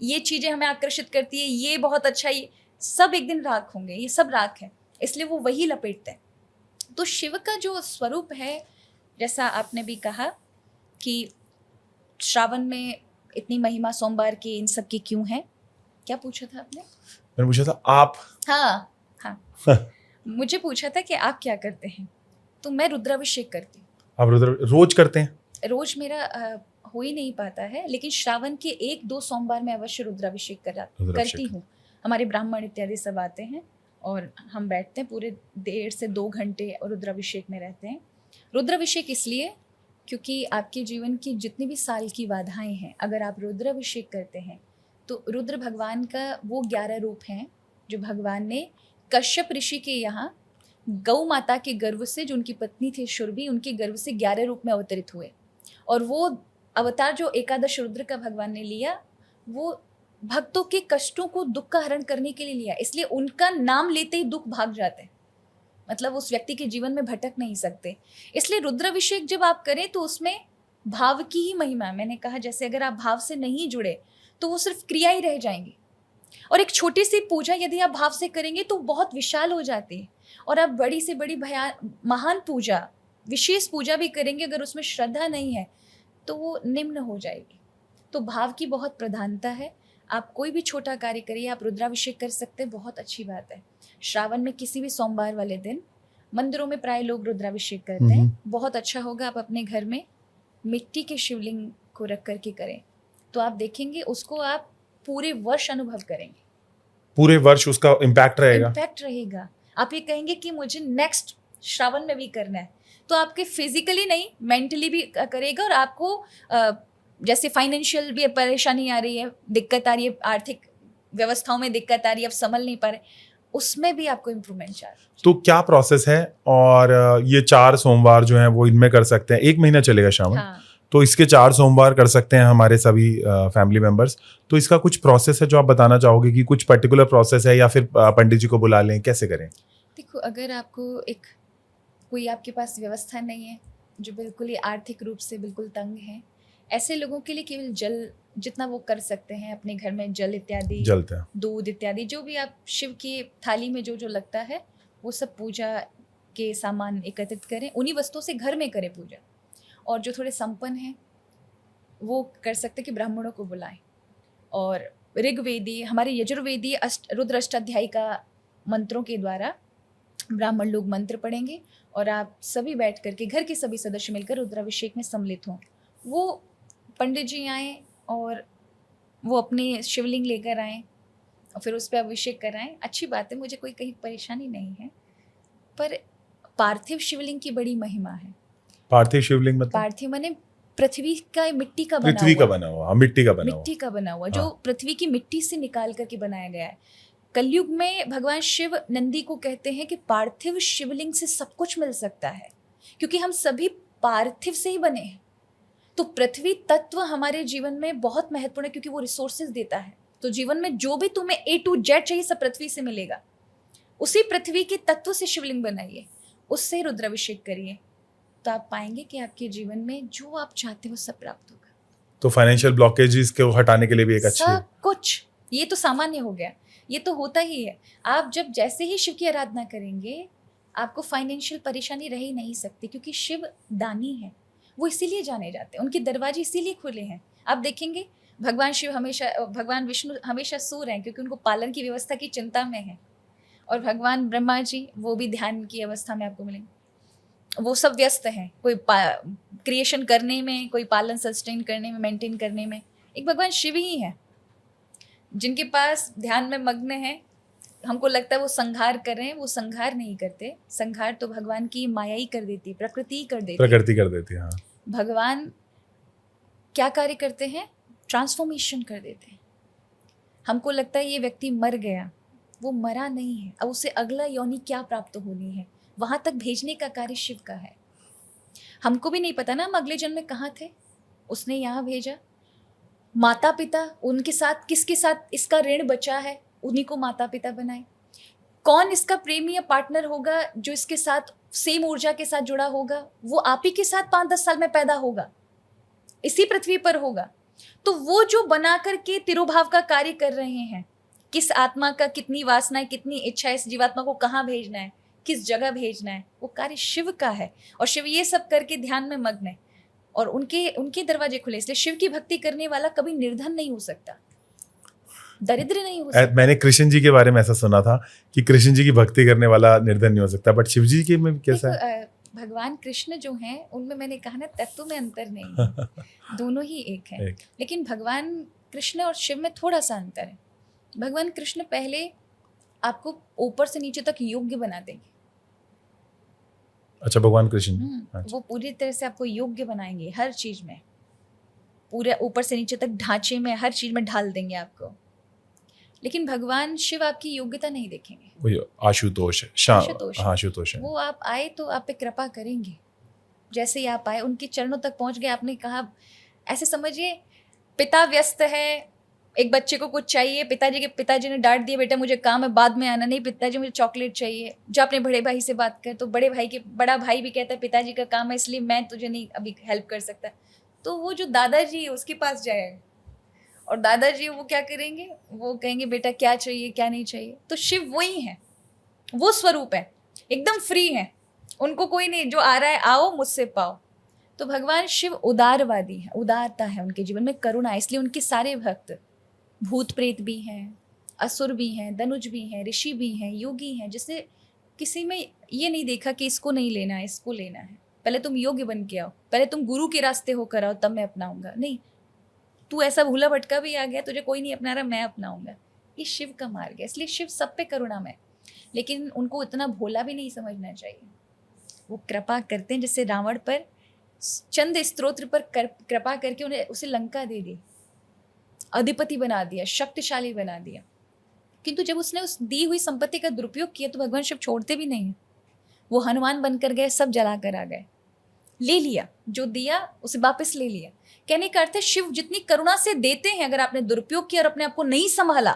ये चीजें हमें आकर्षित करती है, ये बहुत अच्छा, ये सब एक दिन राख होंगे, ये सब राख है, इसलिए वो वही लपेटते हैं। तो शिव का जो स्वरूप है, जैसा आपने भी कहा कि श्रावण में इतनी महिमा सोमवार की, इन सब की क्यों है? क्या पूछा था आपने? मैंने पूछा था आप। हाँ मुझे पूछा था कि आप क्या करते हैं, तो मैं रुद्राभिषेक करती हूँ। आप रोज करते हैं? रोज मेरा हो ही नहीं पाता है, लेकिन श्रावण के 1-2 सोमवार में अवश्य रुद्राभिषेक करती हूँ। हमारे ब्राह्मण इत्यादि सब आते हैं और हम बैठते हैं पूरे 1.5 से 2 घंटे और रुद्राभिषेक में रहते हैं। रुद्राभिषेक इसलिए क्योंकि आपके जीवन की जितनी भी साल की बाधाएं हैं, अगर आप रुद्राभिषेक करते हैं तो रुद्र भगवान का वो 11 रूप हैं जो भगवान ने कश्यप ऋषि के यहाँ गौ माता के गर्भ से, जो उनकी पत्नी थी शुरभि, उनके गर्भ से 11 रूप में अवतरित हुए। और वो अवतार जो एकादश रुद्र का भगवान ने लिया, वो भक्तों के कष्टों को, दुख का हरण करने के लिए लिया, इसलिए उनका नाम लेते ही दुख भाग जाते हैं, मतलब उस व्यक्ति के जीवन में भटक नहीं सकते। इसलिए रुद्राभिषेक जब आप करें तो उसमें भाव की ही महिमा, मैंने कहा जैसे अगर आप भाव से नहीं जुड़े तो वो सिर्फ क्रिया ही रह जाएंगी। और एक छोटी सी पूजा यदि आप भाव से करेंगे तो बहुत विशाल हो जाती है, और आप बड़ी से बड़ी महान पूजा, विशेष पूजा भी करेंगे, अगर उसमें श्रद्धा नहीं है तो वो निम्न हो जाएगी। तो भाव की बहुत प्रधानता है। आप कोई भी छोटा कार्य करिए, आप रुद्राभिषेक कर सकते हैं, बहुत अच्छी बात है। श्रावण में किसी भी सोमवार वाले दिन मंदिरों में प्राय लोग रुद्राभिषेक करते हैं, बहुत अच्छा होगा। आप अपने घर में मिट्टी के शिवलिंग को रख करके करें तो आप देखेंगे उसको आप पूरे वर्ष अनुभव करेंगे, पूरे वर्ष उसका इम्पैक्ट रहेगा। आप ये कहेंगे कि मुझे नेक्स्ट श्रावण में भी करना है, तो आपके फिजिकली नहीं मेंटली भी करेगा। और आपको जैसे फाइनेंशियल भी परेशानी आ रही है, दिक्कत आ रही है, आर्थिक व्यवस्थाओं में दिक्कत आ रही है, आप संभल नहीं पा रहे, उसमें भी आपको इम्प्रूवमेंट चाहिए। तो क्या प्रोसेस है? और ये 4 सोमवार जो हैं वो इनमें कर सकते हैं, 1 महीना चलेगा श्रावण। हाँ। तो इसके 4 सोमवार कर सकते हैं हमारे सभी फैमिली मेंबर्स। तो इसका कुछ प्रोसेस है जो आप बताना चाहोगे कि कुछ पर्टिकुलर प्रोसेस है, या फिर पंडित जी को बुला लें, कैसे करें? देखो, अगर आपको कोई आपके पास व्यवस्था नहीं है, जो बिल्कुल ही आर्थिक रूप से बिल्कुल तंग है, ऐसे लोगों के लिए केवल जल जितना वो कर सकते हैं अपने घर में, जल इत्यादि, दूध इत्यादि, जो भी आप शिव की थाली में जो लगता है वो सब पूजा के सामान एकत्रित करें, उन्हीं वस्तुओं से घर में करें पूजा। और जो थोड़े संपन्न हैं वो कर सकते हैं कि ब्राह्मणों को बुलाएं, और ऋग्वेदी, हमारे यजुर्वेदी रुद्र अष्टाध्यायी का मंत्रों के द्वारा ब्राह्मण लोग मंत्र पढ़ेंगे, और आप सभी बैठ करके घर के सभी सदस्य मिलकर रुद्राभिषेक में सम्मिलित हों। वो पंडित जी आएँ और वो अपने शिवलिंग लेकर आएँ और फिर उस पर अभिषेक कराएं। अच्छी बात है, मुझे कोई कहीं परेशानी नहीं है, पर पार्थिव शिवलिंग की बड़ी महिमा है। पार्थिव शिवलिंग मतलब? पार्थिव माने पृथ्वी का, मिट्टी का बना हुआ, मिट्टी का बना हुआ, जो पृथ्वी की मिट्टी से निकाल करके बनाया गया है। कलयुग में भगवान शिव नंदी को कहते हैं कि पार्थिव शिवलिंग से सब कुछ मिल सकता है, क्योंकि हम सभी पार्थिव से ही बने हैं। तो पृथ्वी तत्व हमारे जीवन में बहुत महत्वपूर्ण है, क्योंकि वो रिसोर्सेज देता है। तो जीवन में जो भी तुम्हें A to Z चाहिए सब पृथ्वी से मिलेगा। उसी पृथ्वी के तत्व से शिवलिंग बनाइए, उससे रुद्राभिषेक करिए, तो आप पाएंगे कि आपके जीवन में जो आप चाहते हो सब प्राप्त होगा। तो फाइनेंशियल ब्लॉकेजेस को हटाने के लिए भी एक अच्छी सब कुछ, ये तो सामान्य हो गया, ये तो होता ही है। आप जब जैसे ही शिव की आराधना करेंगे, आपको फाइनेंशियल परेशानी रह ही नहीं सकती, क्योंकि शिव दानी है, वो इसीलिए जाने जाते हैं, उनके दरवाजे इसीलिए खुले हैं। आप देखेंगे भगवान शिव हमेशा, भगवान विष्णु हमेशा सो रहे हैं, क्योंकि उनको पालन की व्यवस्था की चिंता में है। और भगवान ब्रह्मा जी, वो भी ध्यान की अवस्था में आपको मिलेंगे। वो सब व्यस्त हैं, कोई क्रिएशन करने में, कोई पालन सस्टेन करने में, मेंटेन करने में। एक भगवान शिव ही है जिनके पास ध्यान में मग्न है। हमको लगता है वो संहार कर रहे हैं, वो संहार नहीं करते। संहार तो भगवान की माया ही कर देती है, प्रकृति कर देती है। हाँ। भगवान क्या कार्य करते हैं? ट्रांसफॉर्मेशन कर देते हैं। हमको लगता है ये व्यक्ति मर गया, वो मरा नहीं है, अब उसे अगला योनि क्या प्राप्त होनी है, वहां तक भेजने का कार्य शिव का है। हमको भी नहीं पता ना हम अगले जन्म में कहाँ थे, उसने यहाँ भेजा। माता पिता, उनके साथ किसके साथ इसका ऋण बचा है, उन्हीं को माता पिता बनाए। कौन इसका प्रेमी या पार्टनर होगा जो इसके साथ सेम ऊर्जा के साथ जुड़ा होगा, वो आप ही के साथ 5-10 साल में पैदा होगा, इसी पृथ्वी पर होगा। तो वो जो बना करके तिरोभाव का कार्य कर रहे हैं, किस आत्मा का कितनी वासना है, कितनी इच्छा है, इस जीवात्मा को कहाँ भेजना है, किस जगह भेजना है, वो कार्य शिव का है। और शिव ये सब करके ध्यान में मग्न है और उनके दरवाजे खुले। इसलिए शिव की भक्ति करने वाला कभी निर्धन नहीं हो सकता, दरिद्र नहीं हो सकता। मैंने कृष्ण जी के बारे में ऐसा सुना था कि कृष्ण जी की भक्ति करने वाला निर्धन नहीं हो सकता, बट शिव जी के में कैसा है? भगवान कृष्ण जो हैं उनमें मैंने कहा ना, तत्व में अंतर नहीं है, दोनों ही एक है। लेकिन भगवान कृष्ण और शिव में थोड़ा सा अंतर है। भगवान कृष्ण पहले आपको ऊपर से नीचे तक योग्य बना देंगे। अच्छा, भगवान कृष्ण वो पूरी तरह से आपको योग्य बनाएंगे, हर चीज में, पूरे ऊपर से नीचे तक ढांचे में, हर चीज में ढाल देंगे आपको। लेकिन भगवान शिव आपकी योग्यता नहीं देखेंगे। आशुतोष है। वो आप आए तो आप पे कृपा करेंगे। जैसे ही आप आए, उनके चरणों तक पहुंच गए, आपने कहा, ऐसे समझिए पिता व्यस्त है, एक बच्चे को कुछ चाहिए, पिताजी ने डांट दिया, बेटा मुझे काम है, बाद में आना। नहीं पिताजी मुझे चॉकलेट चाहिए। जो अपने बड़े भाई से बात कर, तो बड़ा भाई भी कहता है पिताजी का काम है, इसलिए मैं तुझे नहीं अभी हेल्प कर सकता। तो वो जो दादाजी है उसके पास जाएगा, और दादाजी वो क्या करेंगे, वो कहेंगे बेटा क्या चाहिए क्या नहीं चाहिए। तो शिव वही है, वो स्वरूप है, एकदम फ्री है, उनको कोई नहीं, जो आ रहा है आओ मुझसे पाओ। तो भगवान शिव उदारवादी है, उदारता है उनके जीवन में, करुणा है। इसलिए उनके सारे भक्त भूत प्रेत भी हैं, असुर भी हैं, दनुज भी हैं, ऋषि भी हैं, योगी हैं, जिससे किसी में ये नहीं देखा कि इसको नहीं लेना है, इसको लेना है। पहले तुम योग्य बन के आओ, पहले तुम गुरु के रास्ते होकर आओ, तब मैं अपनाऊंगा। नहीं, तू ऐसा भूला भटका भी आ गया, तुझे कोई नहीं अपना रहा, मैं अपनाऊंगा। ये शिव का मार्ग है। इसलिए शिव सब पे करुणामय, लेकिन उनको इतना भोला भी नहीं समझना चाहिए। वो कृपा करते हैं, जैसे रावण पर चंद स्तोत्र पर कृपा करके उन्हें उसे लंका दे दी, अधिपति बना दिया, शक्तिशाली बना दिया। किंतु जब उसने उस दी हुई संपत्ति का दुरुपयोग किया तो भगवान शिव छोड़ते भी नहीं। वो हनुमान बनकर गए, सब जला कर आ गए, ले लिया, जो दिया उसे वापस ले लिया। कहने का अर्थ है शिव जितनी करुणा से देते हैं, अगर आपने दुरुपयोग किया और अपने आप को नहीं संभाला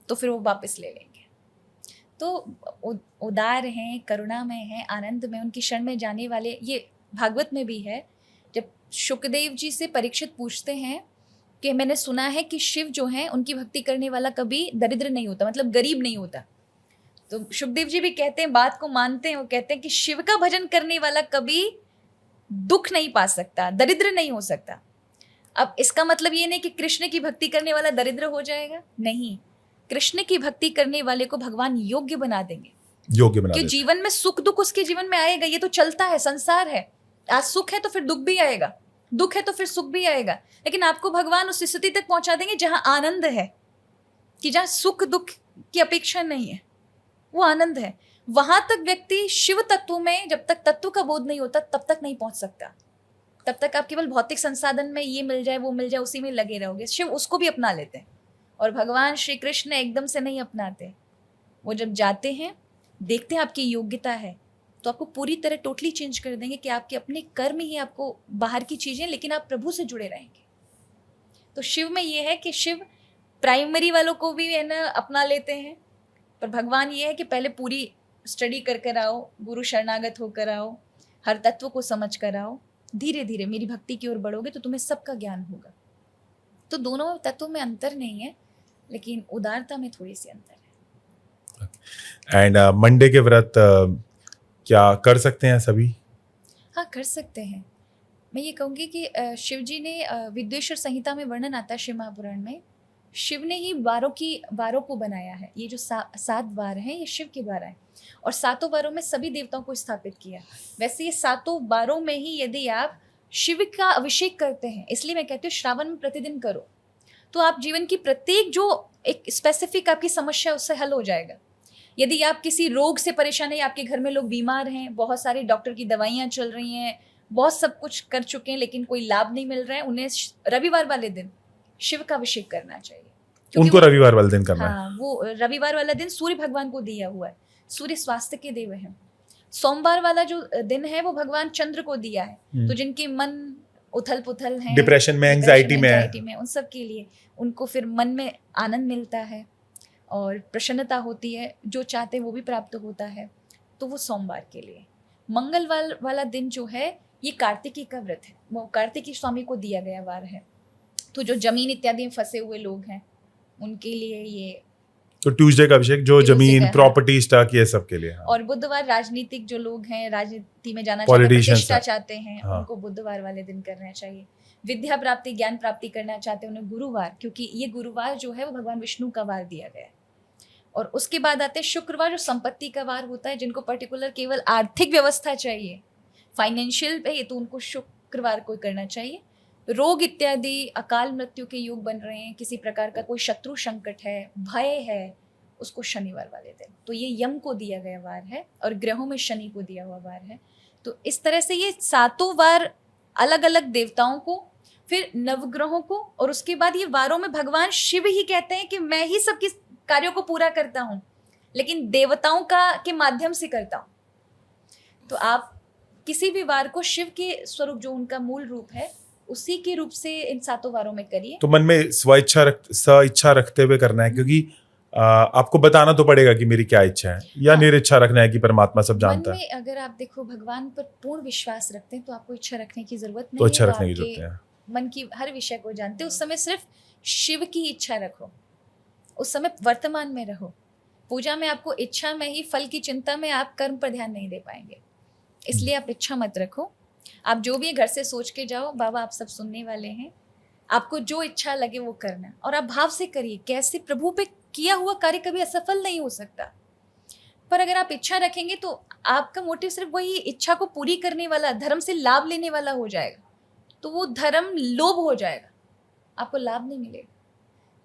तो फिर वो वापस ले लेंगे। तो उदार हैं, करुणामय हैं, आनंद में, उनकी शरण में जाने वाले। ये भागवत में भी है, जब शुकदेव जी से परीक्षित पूछते हैं कि मैंने सुना है कि शिव जो है उनकी भक्ति करने वाला कभी दरिद्र नहीं होता, मतलब गरीब नहीं होता। तो शुकदेव जी भी कहते हैं, बात को मानते हैं, वो कहते हैं कि शिव का भजन करने वाला कभी दुख नहीं पा सकता, दरिद्र नहीं हो सकता। अब इसका मतलब ये नहीं कि कृष्ण की भक्ति करने वाला दरिद्र हो जाएगा, नहीं। कृष्ण की भक्ति करने वाले को भगवान योग्य बना देंगे, कि जीवन में सुख दुख उसके जीवन में आएगा। ये तो चलता है, संसार है, आज सुख है तो फिर दुख भी आएगा, दुख है तो फिर सुख भी आएगा। लेकिन आपको भगवान उस स्थिति तक पहुंचा देंगे जहां आनंद है, कि जहां सुख दुख की अपेक्षा नहीं है, वो आनंद है। वहां तक व्यक्ति शिव तत्व में, जब तक तत्व का बोध नहीं होता तब तक नहीं पहुंच सकता। तब तक आप केवल भौतिक संसाधन में, ये मिल जाए वो मिल जाए, उसी में लगे रहोगे। शिव उसको भी अपना लेते हैं, और भगवान श्री कृष्ण एकदम से नहीं अपनाते। वो जब जाते हैं, देखते हैं आपकी योग्यता है, तो आपको पूरी तरह टोटली चेंज कर देंगे, कि आपके अपने कर्म ही आपको बाहर की चीजें, लेकिन आप प्रभु से जुड़े रहेंगे। तो शिव में ये है कि शिव प्राइमरी वालों को भी है ना अपना लेते हैं, पर भगवान ये है कि पहले पूरी स्टडी कर आओ, गुरु शरणागत होकर आओ, हर तत्व को समझ कर आओ, धीरे धीरे मेरी भक्ति की ओर बढ़ोगे तो तुम्हें सबका ज्ञान होगा। तो दोनों तत्वों में अंतर नहीं है, लेकिन उदारता में थोड़ी सी अंतर है। एंड मंडे के व्रत क्या कर सकते हैं सभी? हाँ, कर सकते हैं। मैं ये कहूँगी कि शिव जी ने विद्वेश्वर संहिता में वर्णन आता है, शिव महापुराण में, शिव ने ही वारों को बनाया है। ये जो 7 वार हैं, ये शिव के द्वारा है, और 7 वारों में सभी देवताओं को स्थापित किया। वैसे ये 7 वारों में ही यदि आप शिव का अभिषेक करते हैं, इसलिए मैं कहती हूँ श्रावण में प्रतिदिन करो, तो आप जीवन की प्रत्येक जो एक स्पेसिफिक आपकी समस्या उससे हल हो जाएगा। यदि आप किसी रोग से परेशान है, आपके घर में लोग बीमार हैं, बहुत सारे डॉक्टर की दवाइयाँ चल रही हैं, बहुत सब कुछ कर चुके हैं, लेकिन कोई लाभ नहीं मिल रहा है, उन्हें रविवार वाले दिन शिव का अभिषेक करना चाहिए। उनको रविवार वाले दिन करना है। हाँ, वो रविवार वाला दिन सूर्य भगवान को दिया हुआ है, सूर्य स्वास्थ्य के देव हैं। सोमवार वाला जो दिन है वो भगवान चंद्र को दिया है। तो जिनके मन उथल पुथल हैं, डिप्रेशन में, एंजाइटी में, उन सब के लिए उनको फिर मन में आनंद मिलता है और प्रसन्नता होती है, जो चाहते हैं वो भी प्राप्त होता है। तो वो सोमवार के लिए। मंगलवार वाला दिन जो है ये कार्तिकी का व्रत है, वो कार्तिकी स्वामी को दिया गया वार है। तो जो जमीन इत्यादि में फंसे हुए लोग हैं उनके लिए ये। तो ट्यूसडे का अभिषेक जो Tuesday जमीन का, प्रॉपर्टी स्टॉक ये सब के लिए। हाँ। और बुधवार राजनीतिक जो लोग हैं, राजनीति में जाना चाहते हैं, Politicians प्रतिष्ठा हैं। चाहते हैं, हाँ। उनको बुधवार वाले दिन करना चाहिए। विद्या प्राप्ति, ज्ञान प्राप्ति करना चाहते हैं उन्हें गुरुवार, क्योंकि ये गुरुवार जो है वो भगवान विष्णु का वार दिया गया है। और उसके बाद आते हैं शुक्रवार, जो संपत्ति का वार होता है, जिनको पर्टिकुलर केवल आर्थिक व्यवस्था चाहिए, फाइनेंशियल पे, तो उनको शुक्रवार को करना चाहिए। रोग इत्यादि, अकाल मृत्यु के योग बन रहे हैं, किसी प्रकार का कोई शत्रु संकट है, भय है, उसको शनिवार वाले दिन। तो ये यम को दिया गया वार है और ग्रहों में शनि को दिया हुआ वार है। तो इस तरह से ये सातों वार अलग अलग देवताओं को, फिर नवग्रहों को, और उसके बाद ये वारों में भगवान शिव ही कहते हैं कि मैं ही सबके कार्यों को पूरा करता हूँ, लेकिन देवताओं का के माध्यम से करता हूँ। तो आप किसी भी वार को शिव के स्वरूप, जो उनका मूल रूप है, उसी के रूप से इन सातों वारों में करिए। तो मन में स्वेच्छा रखते हुए करना है, क्योंकि आपको बताना तो पड़ेगा कि मेरी क्या इच्छा है, या हाँ। निरिच्छा रखना है कि परमात्मा सब जानता मन है। में अगर आप देखो भगवान पर पूर्ण विश्वास रखते हैं तो आपको इच्छा रखने की जरूरत नहीं तो इच्छा है। रखने की आपके जरूरत है। मन की हर विषय को जानते हो, उस समय सिर्फ शिव की इच्छा रखो, उस समय वर्तमान में रहो। पूजा में आपको इच्छा में ही, फल की चिंता में आप कर्म पर ध्यान नहीं दे पाएंगे, इसलिए आप इच्छा मत रखो। आप जो भी घर से सोच के जाओ, बाबा आप सब सुनने वाले हैं, आपको जो इच्छा लगे वो करना, और आप भाव से करिए। कैसे प्रभु पे किया हुआ कार्य कभी असफल नहीं हो सकता, पर अगर आप इच्छा रखेंगे तो आपका मोटिव सिर्फ वही इच्छा को पूरी करने वाला, धर्म से लाभ लेने वाला हो जाएगा, तो वो धर्म लोभ हो जाएगा, आपको लाभ नहीं मिलेगा।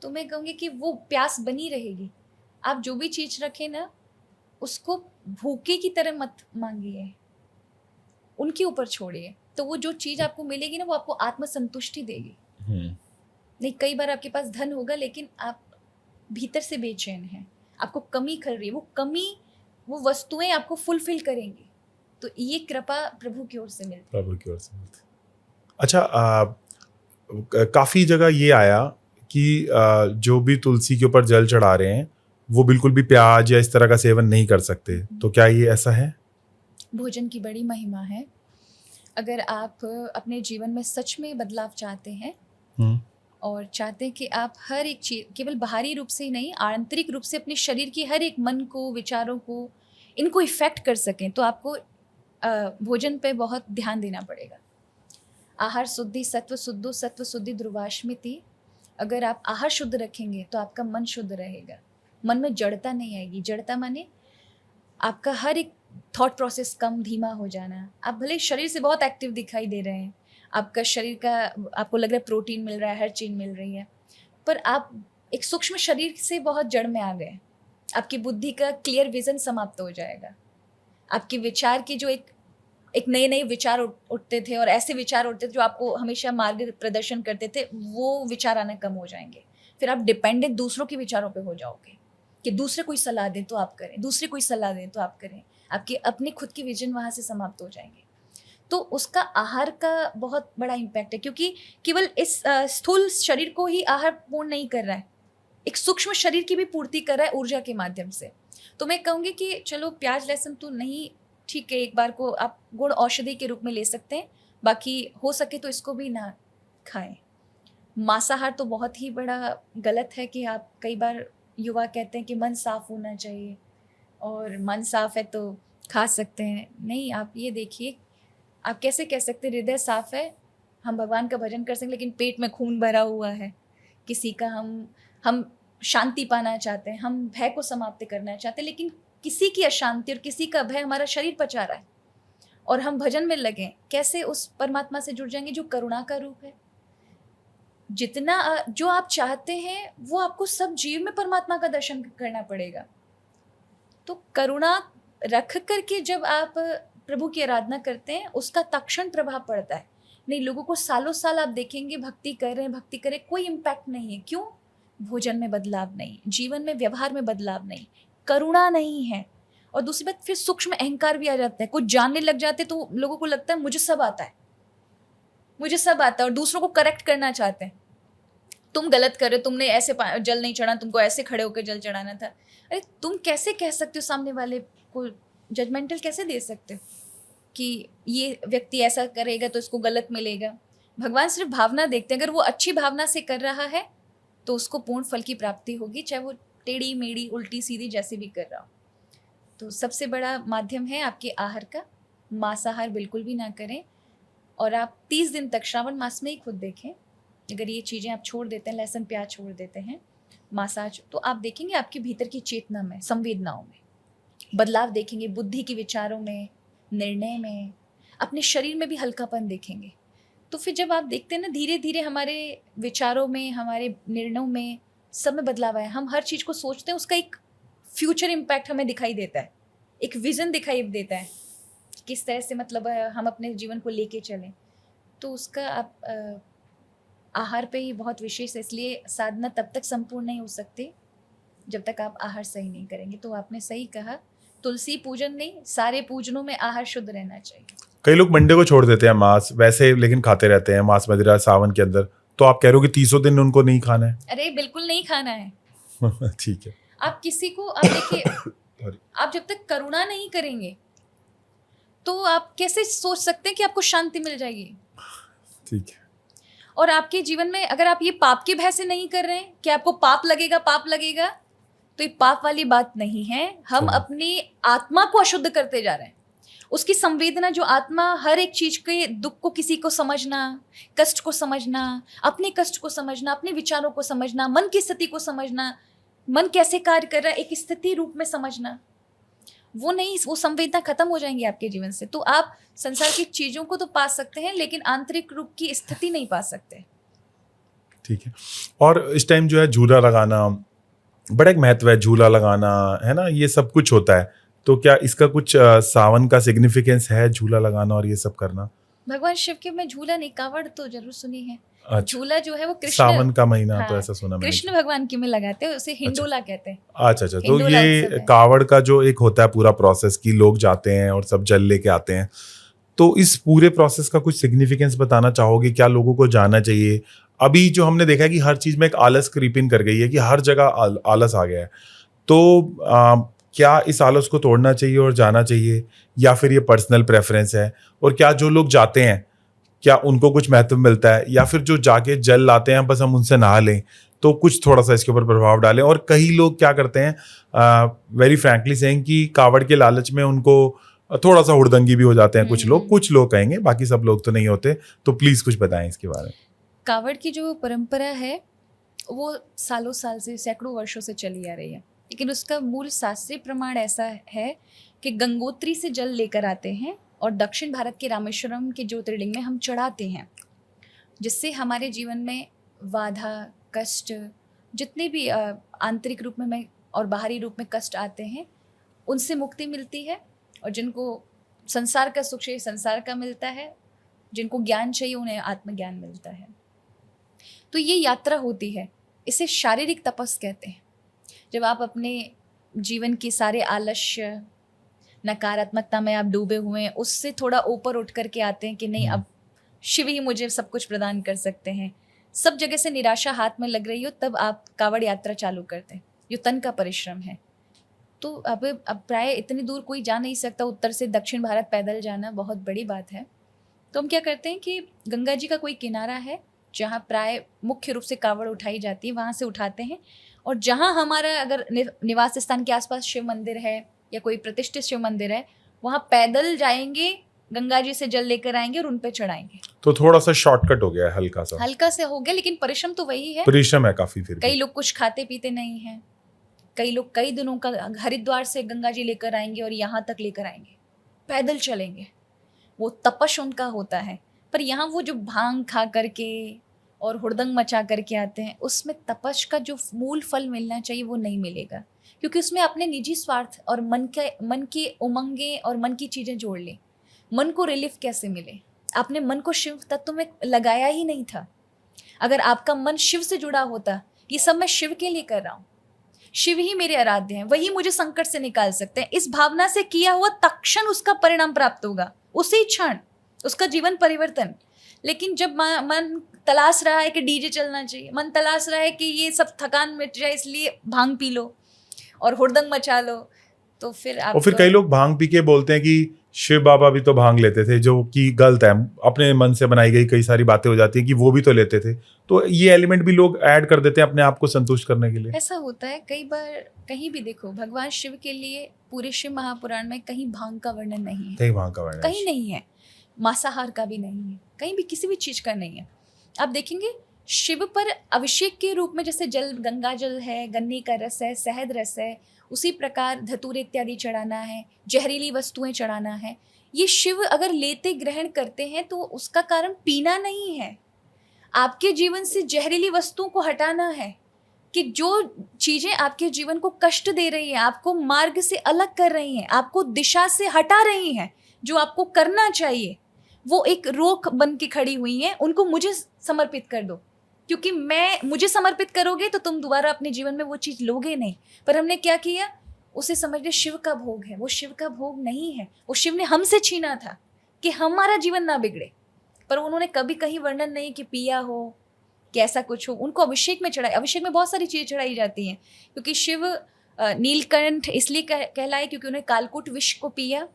तो मैं कहूँगी कि वो प्यास बनी रहेगी। आप जो भी चीज रखें ना, उसको भूखे की तरह मत मांगिए, उनके ऊपर छोड़िए, तो वो जो चीज आपको मिलेगी ना, वो आपको आत्मसंतुष्टि देगी। नहीं, कई बार आपके पास धन होगा लेकिन आप भीतर से बेचैन हैं, आपको कमी खल रही है, वो कमी, वो वस्तुएं आपको फुलफिल करेंगी। तो ये कृपा प्रभु की ओर से मिलती है। प्रभु की ओर से मिलती। अच्छा, काफी जगह ये आया कि जो भी तुलसी के ऊपर जल चढ़ा रहे हैं वो बिल्कुल भी प्याज या इस तरह का सेवन नहीं कर सकते, तो क्या ये ऐसा है? भोजन की बड़ी महिमा है। अगर आप अपने जीवन में सच में बदलाव चाहते हैं और चाहते हैं कि आप हर एक चीज केवल बाहरी रूप से ही नहीं, आंतरिक रूप से अपने शरीर की हर एक मन को, विचारों को, इनको इफेक्ट कर सकें, तो आपको भोजन पे बहुत ध्यान देना पड़ेगा। आहार शुद्धि सत्व शुद्धो, सत्व शुद्धि ध्रुवाश्मिति। अगर आप आहार शुद्ध रखेंगे तो आपका मन शुद्ध रहेगा, मन में जड़ता नहीं आएगी। जड़ता माने आपका हर एक थॉट प्रोसेस कम, धीमा हो जाना। आप भले शरीर से बहुत एक्टिव दिखाई दे रहे हैं, आपका शरीर का, आपको लग रहा है प्रोटीन मिल रहा है, हर चीज़ मिल रही है, पर आप एक सूक्ष्म शरीर से बहुत जड़ में आ गए। आपकी बुद्धि का क्लियर विजन समाप्त हो जाएगा। आपके विचार की जो एक नए नए विचार उठते थे, और ऐसे विचार उठते थे जो आपको हमेशा मार्ग प्रदर्शन करते थे, वो विचार आना कम हो जाएंगे। फिर आप डिपेंडेंट दूसरों के विचारों पे हो जाओगे कि दूसरे कोई सलाह दें तो आप करें, दूसरे कोई सलाह दें तो आप करें। आपके अपने खुद के विजन वहाँ से समाप्त हो जाएंगे। तो उसका आहार का बहुत बड़ा इम्पैक्ट है, क्योंकि केवल इस स्थूल शरीर को ही आहार पूर्ण नहीं कर रहा है, एक सूक्ष्म शरीर की भी पूर्ति कर रहा है ऊर्जा के माध्यम से। तो मैं कहूँगी कि चलो प्याज लहसुन तो नहीं, ठीक है, एक बार को आप गुण औषधि के रूप में ले सकते हैं, बाकी हो सके तो इसको भी ना खाएं। मांसाहार तो बहुत ही बड़ा गलत है कि आप, कई बार युवा कहते हैं कि मन साफ होना चाहिए और मन साफ है तो खा सकते हैं। नहीं, आप ये देखिए, आप कैसे कह सकते हैं हृदय साफ है, हम भगवान का भजन कर सकते, लेकिन पेट में खून भरा हुआ है किसी का, हम शांति पाना चाहते हैं, हम भय को समाप्त करना चाहते हैं, लेकिन किसी की अशांति और किसी का भय हमारा शरीर पचा रहा है, और हम भजन में लगे, कैसे उस परमात्मा से जुड़ जाएंगे जो करुणा का रूप है। जितना जो आप चाहते हैं वो आपको सब जीव में परमात्मा का दर्शन करना पड़ेगा। तो करुणा रख करके जब आप प्रभु की आराधना करते हैं, उसका तत्क्षण प्रभाव पड़ता है। नहीं, लोगों को सालों साल आप देखेंगे भक्ति कर रहे हैं, कोई इम्पैक्ट नहीं है। क्यों? भोजन में बदलाव नहीं, जीवन में, व्यवहार में बदलाव नहीं, करुणा नहीं है। और दूसरी बात, फिर सूक्ष्म अहंकार भी आ जाता है। कुछ जानने लग जाते तो लोगों को लगता है मुझे सब आता है, मुझे सब आता है, और दूसरों को करेक्ट करना चाहते हैं। तुम गलत कर रहे हो, तुमने ऐसे जल नहीं चढ़ा, तुमको ऐसे खड़े होकर जल चढ़ाना था। अरे तुम कैसे कह सकते हो सामने वाले को जजमेंटल कैसे दे सकते हो कि ये व्यक्ति ऐसा करेगा तो इसको गलत मिलेगा। भगवान सिर्फ भावना देखते हैं, अगर वो अच्छी भावना से कर रहा है तो उसको पूर्ण फल की प्राप्ति होगी, चाहे वो टेढ़ी मेढ़ी उल्टी सीधी जैसे भी कर रहा हो। तो सबसे बड़ा माध्यम है आपके आहार का, मांसाहार बिल्कुल भी ना करें। और आप 30 दिन तक श्रावण मास में ही खुद देखें, अगर ये चीज़ें आप छोड़ देते हैं, लहसुन प्याज छोड़ देते हैं, मांसाहार, तो आप देखेंगे आपके भीतर की चेतना में, संवेदनाओं में बदलाव देखेंगे, बुद्धि के विचारों में, निर्णय में, अपने शरीर में भी हल्कापन देखेंगे। तो फिर जब आप देखते हैं ना, धीरे धीरे हमारे विचारों में, हमारे निर्णयों में सब में बदलाव आया। हम हर चीज़ को सोचते हैं, उसका एक फ्यूचर इम्पैक्ट हमें दिखाई देता है, एक विज़न दिखाई देता है, किस तरह से मतलब हम अपने जीवन को लेके चलें। तो उसका आप आहार पे ही बहुत विशेष है, इसलिए साधना तब तक संपूर्ण नहीं हो सकती जब तक आप आहार सही नहीं करेंगे। तो आपने सही कहा, तुलसी पूजन नहीं, सारे पूजनों में आहार शुद्ध रहना चाहिए। कई लोग मंडे को छोड़ देते हैं मांस वैसे, लेकिन खाते रहते हैं मांस मदिरा सावन के अंदर, तो आप कह रहे हो कि 30 दिन उनको नहीं खाना है? अरे बिल्कुल नहीं खाना है। ठीक है। आप किसी को, आप देखिए आप जब तक करुणा नहीं करेंगे तो आप कैसे सोच सकते हैं कि आपको शांति मिल जाएगी? ठीक है। और आपके जीवन में अगर आप ये पाप के भय से नहीं कर रहे हैं कि आपको पाप लगेगा, तो ये पाप वाली बात नहीं है। हम अपनी आत्मा को अशुद्ध करते जा रहे हैं। उसकी संवेदना, जो आत्मा, हर एक चीज के दुख को, किसी को समझना, कष्ट को समझना, अपने कष्ट को समझना, अपने विचारों को समझना, मन की स्थिति को समझना, मन कैसे कार्य कर रहा है, एक स्थिति रूप में समझना, वो नहीं, वो संवेदना खत्म हो जाएंगी आपके जीवन से। तो आप संसार की चीजों को तो पा सकते हैं, लेकिन आंतरिक रूप की स्थिति नहीं पा सकते। ठीक है। और इस टाइम जो है झूला लगाना बड़ा एक महत्व है, झूला लगाना है ना, ये सब कुछ होता है। तो क्या इसका कुछ सावन का सिग्निफिकेंस है, झूला लगाना और ये सब करना? भगवान शिव के में झूला नहीं, कावड़ तो जरूर सुनी है। अच्छा। झूला जो है वो कृष्ण, सावन का महीना, हाँ, तो ऐसा सुना मैंने। कृष्ण भगवान की में लगाते हैं, उसे हिंडोला कहते हैं। अच्छा। तो हिंडोला ये उत्सव है। कावड़ का जो एक होता है पूरा प्रोसेस कि लोग जाते हैं और सब जल लेके आते हैं, तो इस पूरे प्रोसेस का कुछ सिग्निफिकेंस बताना चाहोगे? क्या लोगों को जाना चाहिए? अभी जो हमने देखा है कि हर चीज में एक आलस क्रीप इन कर गई है, कि हर जगह आलस आ गया है, तो क्या इस आलस को तोड़ना चाहिए और जाना चाहिए, या फिर ये पर्सनल प्रेफरेंस है? और क्या जो लोग जाते हैं, क्या उनको कुछ महत्व मिलता है, या फिर जो जाके जल लाते हैं बस हम उनसे नहा लें, तो कुछ थोड़ा सा इसके ऊपर प्रभाव डालें? और कई लोग क्या करते हैं, वेरी फ्रैंकली सेइंग, कि कावड़ के लालच में उनको थोड़ा सा हुड़दंगी भी हो जाते हैं कुछ लोग कहेंगे, बाकी सब लोग तो नहीं होते। तो प्लीज कुछ बताएं इसके बारे में। कावड़ की जो परंपरा है वो सालों साल से, सैकड़ों वर्षों से चली आ रही है, लेकिन उसका मूल शास्त्रीय प्रमाण ऐसा है कि गंगोत्री से जल लेकर आते हैं और दक्षिण भारत के रामेश्वरम के ज्योतिर्लिंग में हम चढ़ाते हैं, जिससे हमारे जीवन में बाधा, कष्ट, जितने भी आंतरिक रूप में और बाहरी रूप में कष्ट आते हैं, उनसे मुक्ति मिलती है। और जिनको संसार का सुख चाहिए, संसार का मिलता है, जिनको ज्ञान चाहिए, उन्हें आत्मज्ञान मिलता है। तो ये यात्रा होती है, इसे शारीरिक तपस कहते हैं। जब आप अपने जीवन के सारे आलस्य, नकारात्मकता में आप डूबे हुए हैं, उससे थोड़ा ऊपर उठ करके आते हैं कि नहीं, अब शिव ही मुझे सब कुछ प्रदान कर सकते हैं, सब जगह से निराशा हाथ में लग रही हो, तब आप कावड़ यात्रा चालू करते हैं, जो तन का परिश्रम है। तो अब प्राय इतनी दूर कोई जा नहीं सकता, उत्तर से दक्षिण भारत पैदल जाना बहुत बड़ी बात है। तो हम क्या करते हैं कि गंगा जी का कोई किनारा है जहाँ प्राय मुख्य रूप से कावड़ उठाई जाती है, वहाँ से उठाते हैं। और जहाँ हमारा अगर निवास स्थान के आसपास शिव मंदिर है या कोई प्रतिष्ठित शिव मंदिर है, वहाँ पैदल जाएंगे, गंगा जी से जल लेकर आएंगे और उन पे चढ़ाएंगे। तो थोड़ा सा शॉर्टकट हो गया है, हल्का से हो गया, लेकिन परिश्रम तो वही है, परिश्रम है काफी। फिर कई लोग कुछ खाते पीते नहीं हैं, कई लोग कई दिनों का हरिद्वार से गंगा जी लेकर आएंगे और यहाँ तक लेकर आएंगे, पैदल चलेंगे, वो तपश उनका होता है। पर यहाँ वो जो भांग खा करके और हुड़दंग मचा करके आते हैं, उसमें तपश का जो मूल फल मिलना चाहिए वो नहीं मिलेगा, क्योंकि उसमें अपने निजी स्वार्थ और मन की उमंगे और मन की चीज़ें जोड़ ली। मन को रिलीफ कैसे मिले? आपने मन को शिव तत्व में लगाया ही नहीं था। अगर आपका मन शिव से जुड़ा होता, ये सब मैं शिव के लिए कर रहा हूँ, शिव ही मेरे आराध्य हैं, वही मुझे संकट से निकाल सकते हैं, इस भावना से किया हुआ तत्क्षण उसका परिणाम प्राप्त होगा, उसी क्षण उसका जीवन परिवर्तन। लेकिन जब मन तलाश रहा है कि डीजे चलना चाहिए, मन तलाश रहा है कि ये सब थकान मिट जाए इसलिए भांग पी लो और हुड़दंग मचा लो, तो फिर और फिर कई लोग भांग पी के बोलते हैं कि शिव बाबा भी तो भांग लेते थे, जो कि गलत है। अपने मन से बनाई गई कई सारी बातें हो जाती हैं कि वो भी तो लेते थे। तो ये एलिमेंट भी लोग ऐड कर देते हैं अपने आप को संतुष्ट करने के लिए। ऐसा होता है कई बार, कहीं भी देखो भगवान शिव के लिए पूरे शिव महापुराण में कहीं भांग का वर्णन नहीं है, कहीं भांग का वर्णन कहीं नहीं है, मांसाहार का भी नहीं है, कहीं भी किसी भी चीज का नहीं है। आप देखेंगे शिव पर अभिषेक के रूप में जैसे जल, गंगा जल है, गन्ने का रस है, शहद रस है, उसी प्रकार धतूरे इत्यादि चढ़ाना है, जहरीली वस्तुएं चढ़ाना है। ये शिव अगर लेते ग्रहण करते हैं तो उसका कारण पीना नहीं है, आपके जीवन से जहरीली वस्तुओं को हटाना है। कि जो चीजें आपके जीवन को कष्ट दे रही हैं, आपको मार्ग से अलग कर रही हैं, आपको दिशा से हटा रही हैं, जो आपको करना चाहिए वो एक रोक बन के खड़ी हुई हैं, उनको मुझे समर्पित कर दो, क्योंकि मुझे समर्पित करोगे तो तुम दोबारा अपने जीवन में वो चीज लोगे नहीं। पर हमने क्या किया, उसे समझ लिया शिव का भोग है। वो शिव का भोग नहीं है, वो शिव ने हमसे छीना था कि हमारा जीवन ना बिगड़े। पर उन्होंने कभी कहीं वर्णन नहीं कि पिया हो, कि ऐसा कुछ हो। उनको अभिषेक में चढ़ाई, अभिषेक में बहुत सारी चीजें चढ़ाई जाती हैं, क्योंकि शिव नीलकंठ इसलिए कहलाए क्योंकि उन्हें कालकूट विष को पिया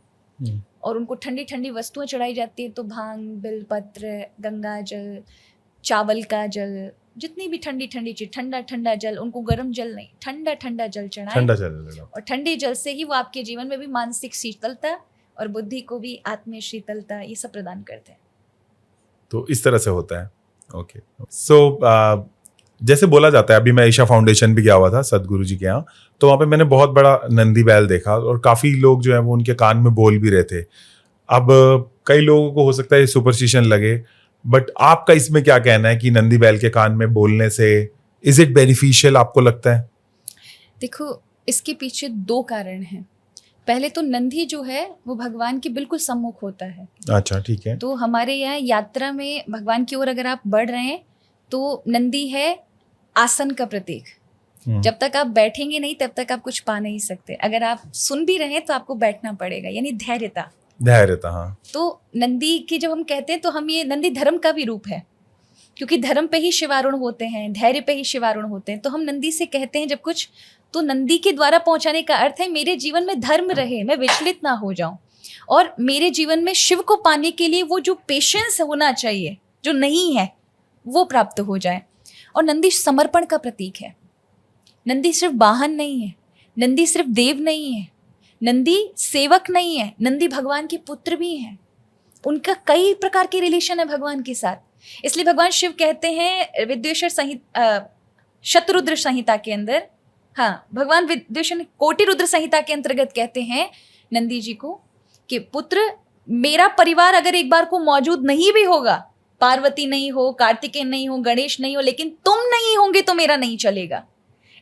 और उनको ठंडी ठंडी वस्तुएं चढ़ाई जाती हैं। तो भांग, बिलपत्र, गंगा जल, चावल का जल, जितनी भी ठंडी ठंडी चीज, ठंडा ठंडा जल, उनको गर्म जल नहीं, ठंडा ठंडा जल चढ़ाएं। ठंडा जल, और ठंडे जल से ही वो आपके जीवन में भी मानसिक शीतलता और बुद्धि को भी आत्मीय शीतलता ये सब प्रदान करते हैं। तो इस तरह से होता है। ओके, सो जैसे बोला जाता है, अभी मैं ईशा फाउंडेशन भी गया हुआ था सदगुरु जी के यहाँ, तो वहाँ पे मैंने बहुत बड़ा नंदी बैल देखा और काफी लोग जो है वो उनके कान में बोल भी रहे थे। अब कई लोगों को हो सकता है सुपरस्टिशन लगे, बट आपका इसमें क्या कहना है कि नंदी बैल के कान में बोलने से इज इट बेनिफिशियल, आपको लगता है? देखो, इसके पीछे दो कारण हैं। पहले तो नंदी जो है वो भगवान के बिल्कुल सम्मुख होता है। अच्छा, ठीक है। तो हमारे यहाँ यात्रा में भगवान की ओर अगर आप बढ़ रहे हैं तो नंदी है आसन का प्रतीक। जब तक आप बैठेंगे नहीं तब तक आप कुछ पा नहीं सकते। अगर आप सुन भी रहे हैं तो आपको बैठना पड़ेगा, यानी धैर्यता। हाँ। तो नंदी की जब हम कहते हैं तो हम ये नंदी धर्म का भी रूप है, क्योंकि धर्म पे ही शिवारूढ़ होते हैं, धैर्य पे ही शिवारूढ़ होते हैं। तो हम नंदी से कहते हैं जब कुछ, तो नंदी के द्वारा पहुंचाने का अर्थ है मेरे जीवन में धर्म रहे, मैं विचलित ना हो जाऊं, और मेरे जीवन में शिव को पाने के लिए वो जो पेशेंस होना चाहिए जो नहीं है वो प्राप्त हो जाए। और नंदी समर्पण का प्रतीक है। नंदी सिर्फ वाहन नहीं है, नंदी सिर्फ देव नहीं है, नंदी सेवक नहीं है, नंदी भगवान के पुत्र भी हैं। उनका कई प्रकार के रिलेशन है भगवान के साथ। इसलिए भगवान शिव कहते हैं विद्वेश्वर संहिता, शतरुद्र संहिता के अंदर, हाँ, भगवान विद्वेश्वर कोटि रुद्र संहिता के अंतर्गत कहते हैं नंदी जी को कि पुत्र, मेरा परिवार अगर एक बार को मौजूद नहीं भी होगा, पार्वती नहीं हो, कार्तिकेय नहीं हो, गणेश नहीं हो, लेकिन तुम नहीं होंगे तो मेरा नहीं चलेगा।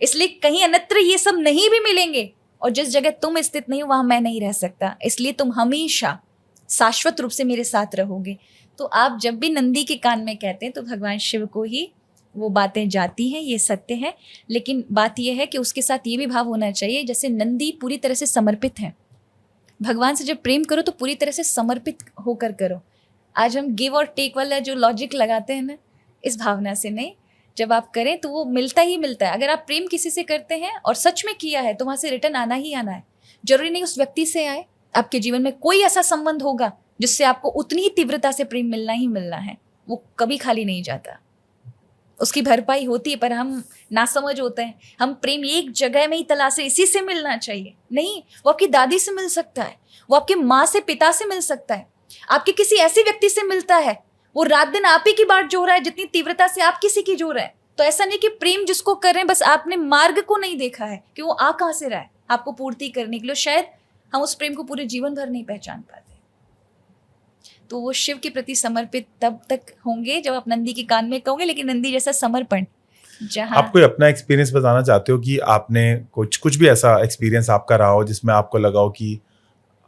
इसलिए कहीं अन्यत्र ये सब नहीं भी मिलेंगे, और जिस जगह तुम स्थित नहीं हो वहां मैं नहीं रह सकता। इसलिए तुम हमेशा शाश्वत रूप से मेरे साथ रहोगे। तो आप जब भी नंदी के कान में कहते हैं तो भगवान शिव को ही वो बातें जाती हैं, ये सत्य है। लेकिन बात यह है कि उसके साथ ये भी भाव होना चाहिए, जैसे नंदी पूरी तरह से समर्पित है भगवान से। जब प्रेम करो तो पूरी तरह से समर्पित होकर करो। आज हम गिव और टेक वाला जो लॉजिक लगाते हैं ना, इस भावना से नहीं, जब आप करें तो वो मिलता ही मिलता है। अगर आप प्रेम किसी से करते हैं और सच में किया है तो वहां से रिटर्न आना ही आना है। जरूरी नहीं उस व्यक्ति से आए, आपके जीवन में कोई ऐसा संबंध होगा जिससे आपको उतनी ही तीव्रता से प्रेम मिलना ही मिलना है। वो कभी खाली नहीं जाता, उसकी भरपाई होती है। पर हम नासमझ होते हैं, हम प्रेम एक जगह में ही तलाशे, इसी से मिलना चाहिए। नहीं, वो आपकी दादी से मिल सकता है, वो आपके माँ से, पिता से मिल सकता है, आपके किसी ऐसे व्यक्ति से मिलता है, वो रात दिन आप ही की बात जो रहा है जितनी तीव्रता से आप किसी की जो रहे हैं। तो ऐसा नहीं कि प्रेम जिसको कर रहे हैं बस आपने मार्ग को नहीं देखा है कि वो आ कहाँ से रहा है आपको पूर्ति करने के लिए। शायद हम उस प्रेम को पूरे जीवन भर नहीं पहचान पाते। तो वो शिव के प्रति समर्पित तब तक होंगे जब आप नंदी के कान में कहोगे, लेकिन नंदी जैसा समर्पण जहाँ। आप कोई अपना एक्सपीरियंस बताना चाहते हो कि आपने कुछ भी ऐसा एक्सपीरियंस आपका रहा हो जिसमें आपको लगा हो कि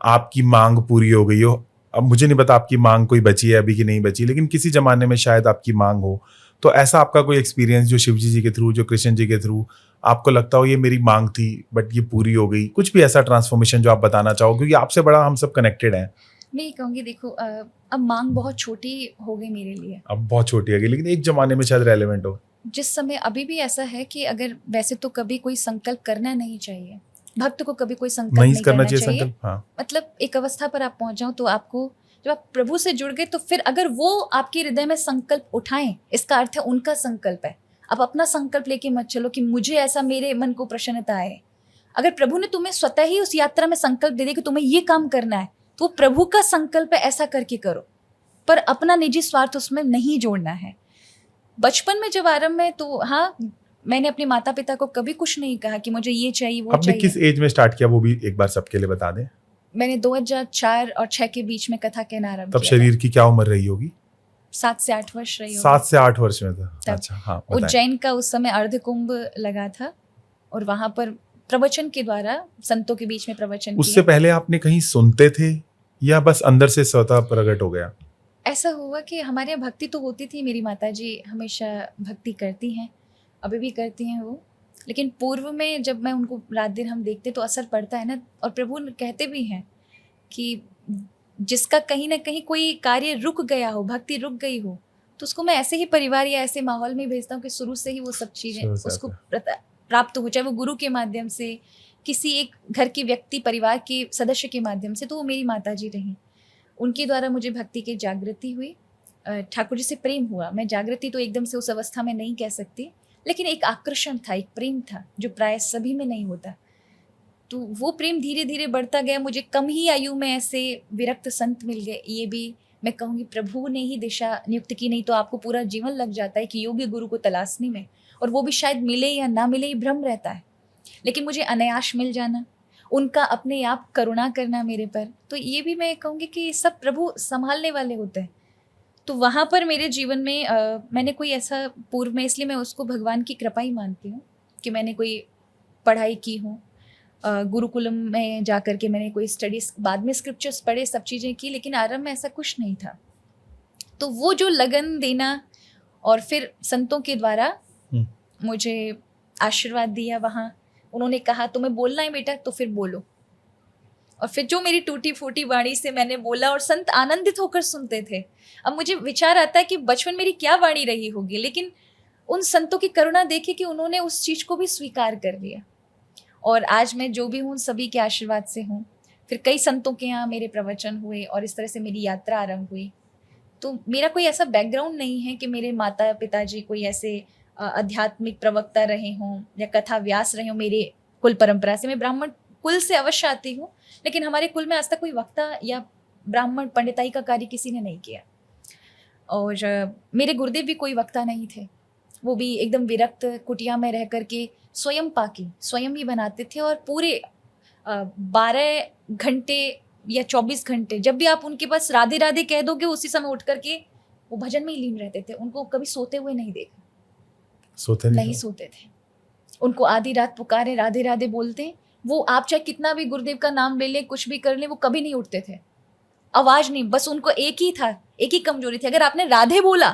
आपकी मांग पूरी हो गई हो? अब मुझे नहीं पता आपकी मांग कोई बची है अभी कि नहीं बची, लेकिन किसी जमाने में शायद आपकी मांग हो। तो ऐसा आपका कोई एक्सपीरियंस जो शिव जी के थ्रू, जो कृष्ण जी के थ्रू आपको लगता हो ये मेरी मांग थी बट ये पूरी हो गई, कुछ भी ऐसा ट्रांसफॉर्मेशन जो आप बताना चाहो, क्योंकि आपसे बड़ा हम सब कनेक्टेड हैं। मैं ये कहूँगी, देखो अब मांग बहुत छोटी हो गई मेरे लिए, अब बहुत छोटी है, लेकिन एक जमाने में शायद रेलेवेंट हो। जिस समय अभी भी ऐसा है कि अगर वैसे तो कभी कोई संकल्प करना नहीं चाहिए, भक्त को कभी कोई संकल्प नहीं नहीं करना करना चाहिए चाहिए। संकल्प। हाँ, मतलब एक अवस्था पर आप पहुंच जाओ तो आपको, जब आप प्रभु से जुड़ गए तो फिर अगर वो आपके हृदय में संकल्प उठाएं, इसका अर्थ है उनका संकल्प है। आप अपना संकल्प लेके मत चलो कि मुझे ऐसा, मेरे मन को प्रसन्नता है। अगर प्रभु ने तुम्हें स्वतः ही उस यात्रा में संकल्प दे दिया कि तुम्हें ये काम करना है, तो वो प्रभु का संकल्प है, ऐसा करके करो, पर अपना निजी स्वार्थ उसमें नहीं जोड़ना है। बचपन में जब आरंभ में, तो हाँ, मैंने अपने माता पिता को कभी कुछ नहीं कहा कि मुझे ये चाहिए वो आपने चाहिए। किस एज में स्टार्ट किया वो भी एक बार सबके लिए बता दें। मैंने 2004 और 6 के बीच में कथा कहना आरंभ तब किया शरीर की क्या उम्र रही होगी? 7 से 8 वर्ष रही होगी। 7 से 8 वर्ष में था। तब अच्छा, हाँ, बताएं। उज्जैन का उस समय अर्धकुंभ लगा था और वहां पर प्रवचन के द्वारा संतों के बीच में प्रवचन उससे किया। पहले आपने कहीं सुनते थे या बस अंदर से स्वतः प्रकट हो गया? ऐसा हुआ कि हमारे यहाँ भक्ति तो होती थी, मेरी माताजी हमेशा भक्ति करती हैं, अभी भी करती हैं वो, लेकिन पूर्व में जब मैं उनको रात दिन हम देखते तो असर पड़ता है ना। और प्रभु कहते भी हैं कि जिसका कहीं ना कहीं कोई कार्य रुक गया हो, भक्ति रुक गई हो, तो उसको मैं ऐसे ही परिवार या ऐसे माहौल में भेजता हूँ कि शुरू से ही वो सब चीज़ें उसको प्राप्त हो, चाहे वो गुरु के माध्यम से, किसी एक घर के व्यक्ति, परिवार के सदस्य के माध्यम से। तो वो मेरी माताजी रहीं, उनके द्वारा मुझे भक्ति की जागृति हुई, ठाकुर जी से प्रेम हुआ। मैं जागृति तो एकदम से उस अवस्था में नहीं कह सकती, लेकिन एक आकर्षण था, एक प्रेम था जो प्राय सभी में नहीं होता। तो वो प्रेम धीरे धीरे बढ़ता गया। मुझे कम ही आयु में ऐसे विरक्त संत मिल गए। ये भी मैं कहूँगी प्रभु ने ही दिशा नियुक्त की, नहीं तो आपको पूरा जीवन लग जाता है कि योगी गुरु को तलाशने में, और वो भी शायद मिले या ना मिले, ये भ्रम रहता है। लेकिन मुझे अनायास मिल जाना, उनका अपने आप करुणा करना मेरे पर, तो ये भी मैं कहूँगी कि सब प्रभु संभालने वाले होते हैं। तो वहाँ पर मेरे जीवन में मैंने कोई ऐसा पूर्व में, इसलिए मैं उसको भगवान की कृपा ही मानती हूँ कि मैंने कोई पढ़ाई की हूँ, गुरुकुलम में जा कर के मैंने कोई स्टडीज, बाद में स्क्रिप्चर्स पढ़े, सब चीज़ें की, लेकिन आरंभ में ऐसा कुछ नहीं था। तो वो जो लगन देना और फिर संतों के द्वारा मुझे आशीर्वाद दिया, वहाँ उन्होंने कहा तुम्हें बोलना है बेटा तो फिर बोलो, और फिर जो मेरी टूटी फूटी वाणी से मैंने बोला और संत आनंदित होकर सुनते थे। अब मुझे विचार आता है कि बचपन मेरी क्या वाणी रही होगी, लेकिन उन संतों की करुणा देखी कि उन्होंने उस चीज़ को भी स्वीकार कर लिया, और आज मैं जो भी हूँ सभी के आशीर्वाद से हूँ। फिर कई संतों के यहाँ मेरे प्रवचन हुए और इस तरह से मेरी यात्रा आरंभ हुई। तो मेरा कोई ऐसा बैकग्राउंड नहीं है कि मेरे माता पिताजी कोई ऐसे आध्यात्मिक प्रवक्ता रहे हों या कथा व्यास रहे हों। मेरे कुल परंपरा से, मैं ब्राह्मण कुल से अवश्य आती हूँ, लेकिन हमारे कुल में आज तक कोई वक्ता या ब्राह्मण पंडिताई का कार्य किसी ने नहीं किया। और मेरे गुरुदेव भी कोई वक्ता नहीं थे, वो भी एकदम विरक्त कुटिया में रह करके स्वयं पाकी स्वयं ही बनाते थे, और पूरे 12 घंटे या 24 घंटे जब भी आप उनके पास राधे राधे कह दोगे, उसी समय उठ करके वो भजन में ही लीन रहते थे। उनको कभी सोते हुए नहीं देखा, नहीं सोते थे। उनको आधी रात पुकारे राधे राधे बोलते, वो आप चाहे कितना भी गुरुदेव का नाम ले ले, कुछ भी कर ले, वो कभी नहीं उठते थे, आवाज नहीं। बस उनको एक ही था, एक ही कमजोरी थी, अगर आपने राधे बोला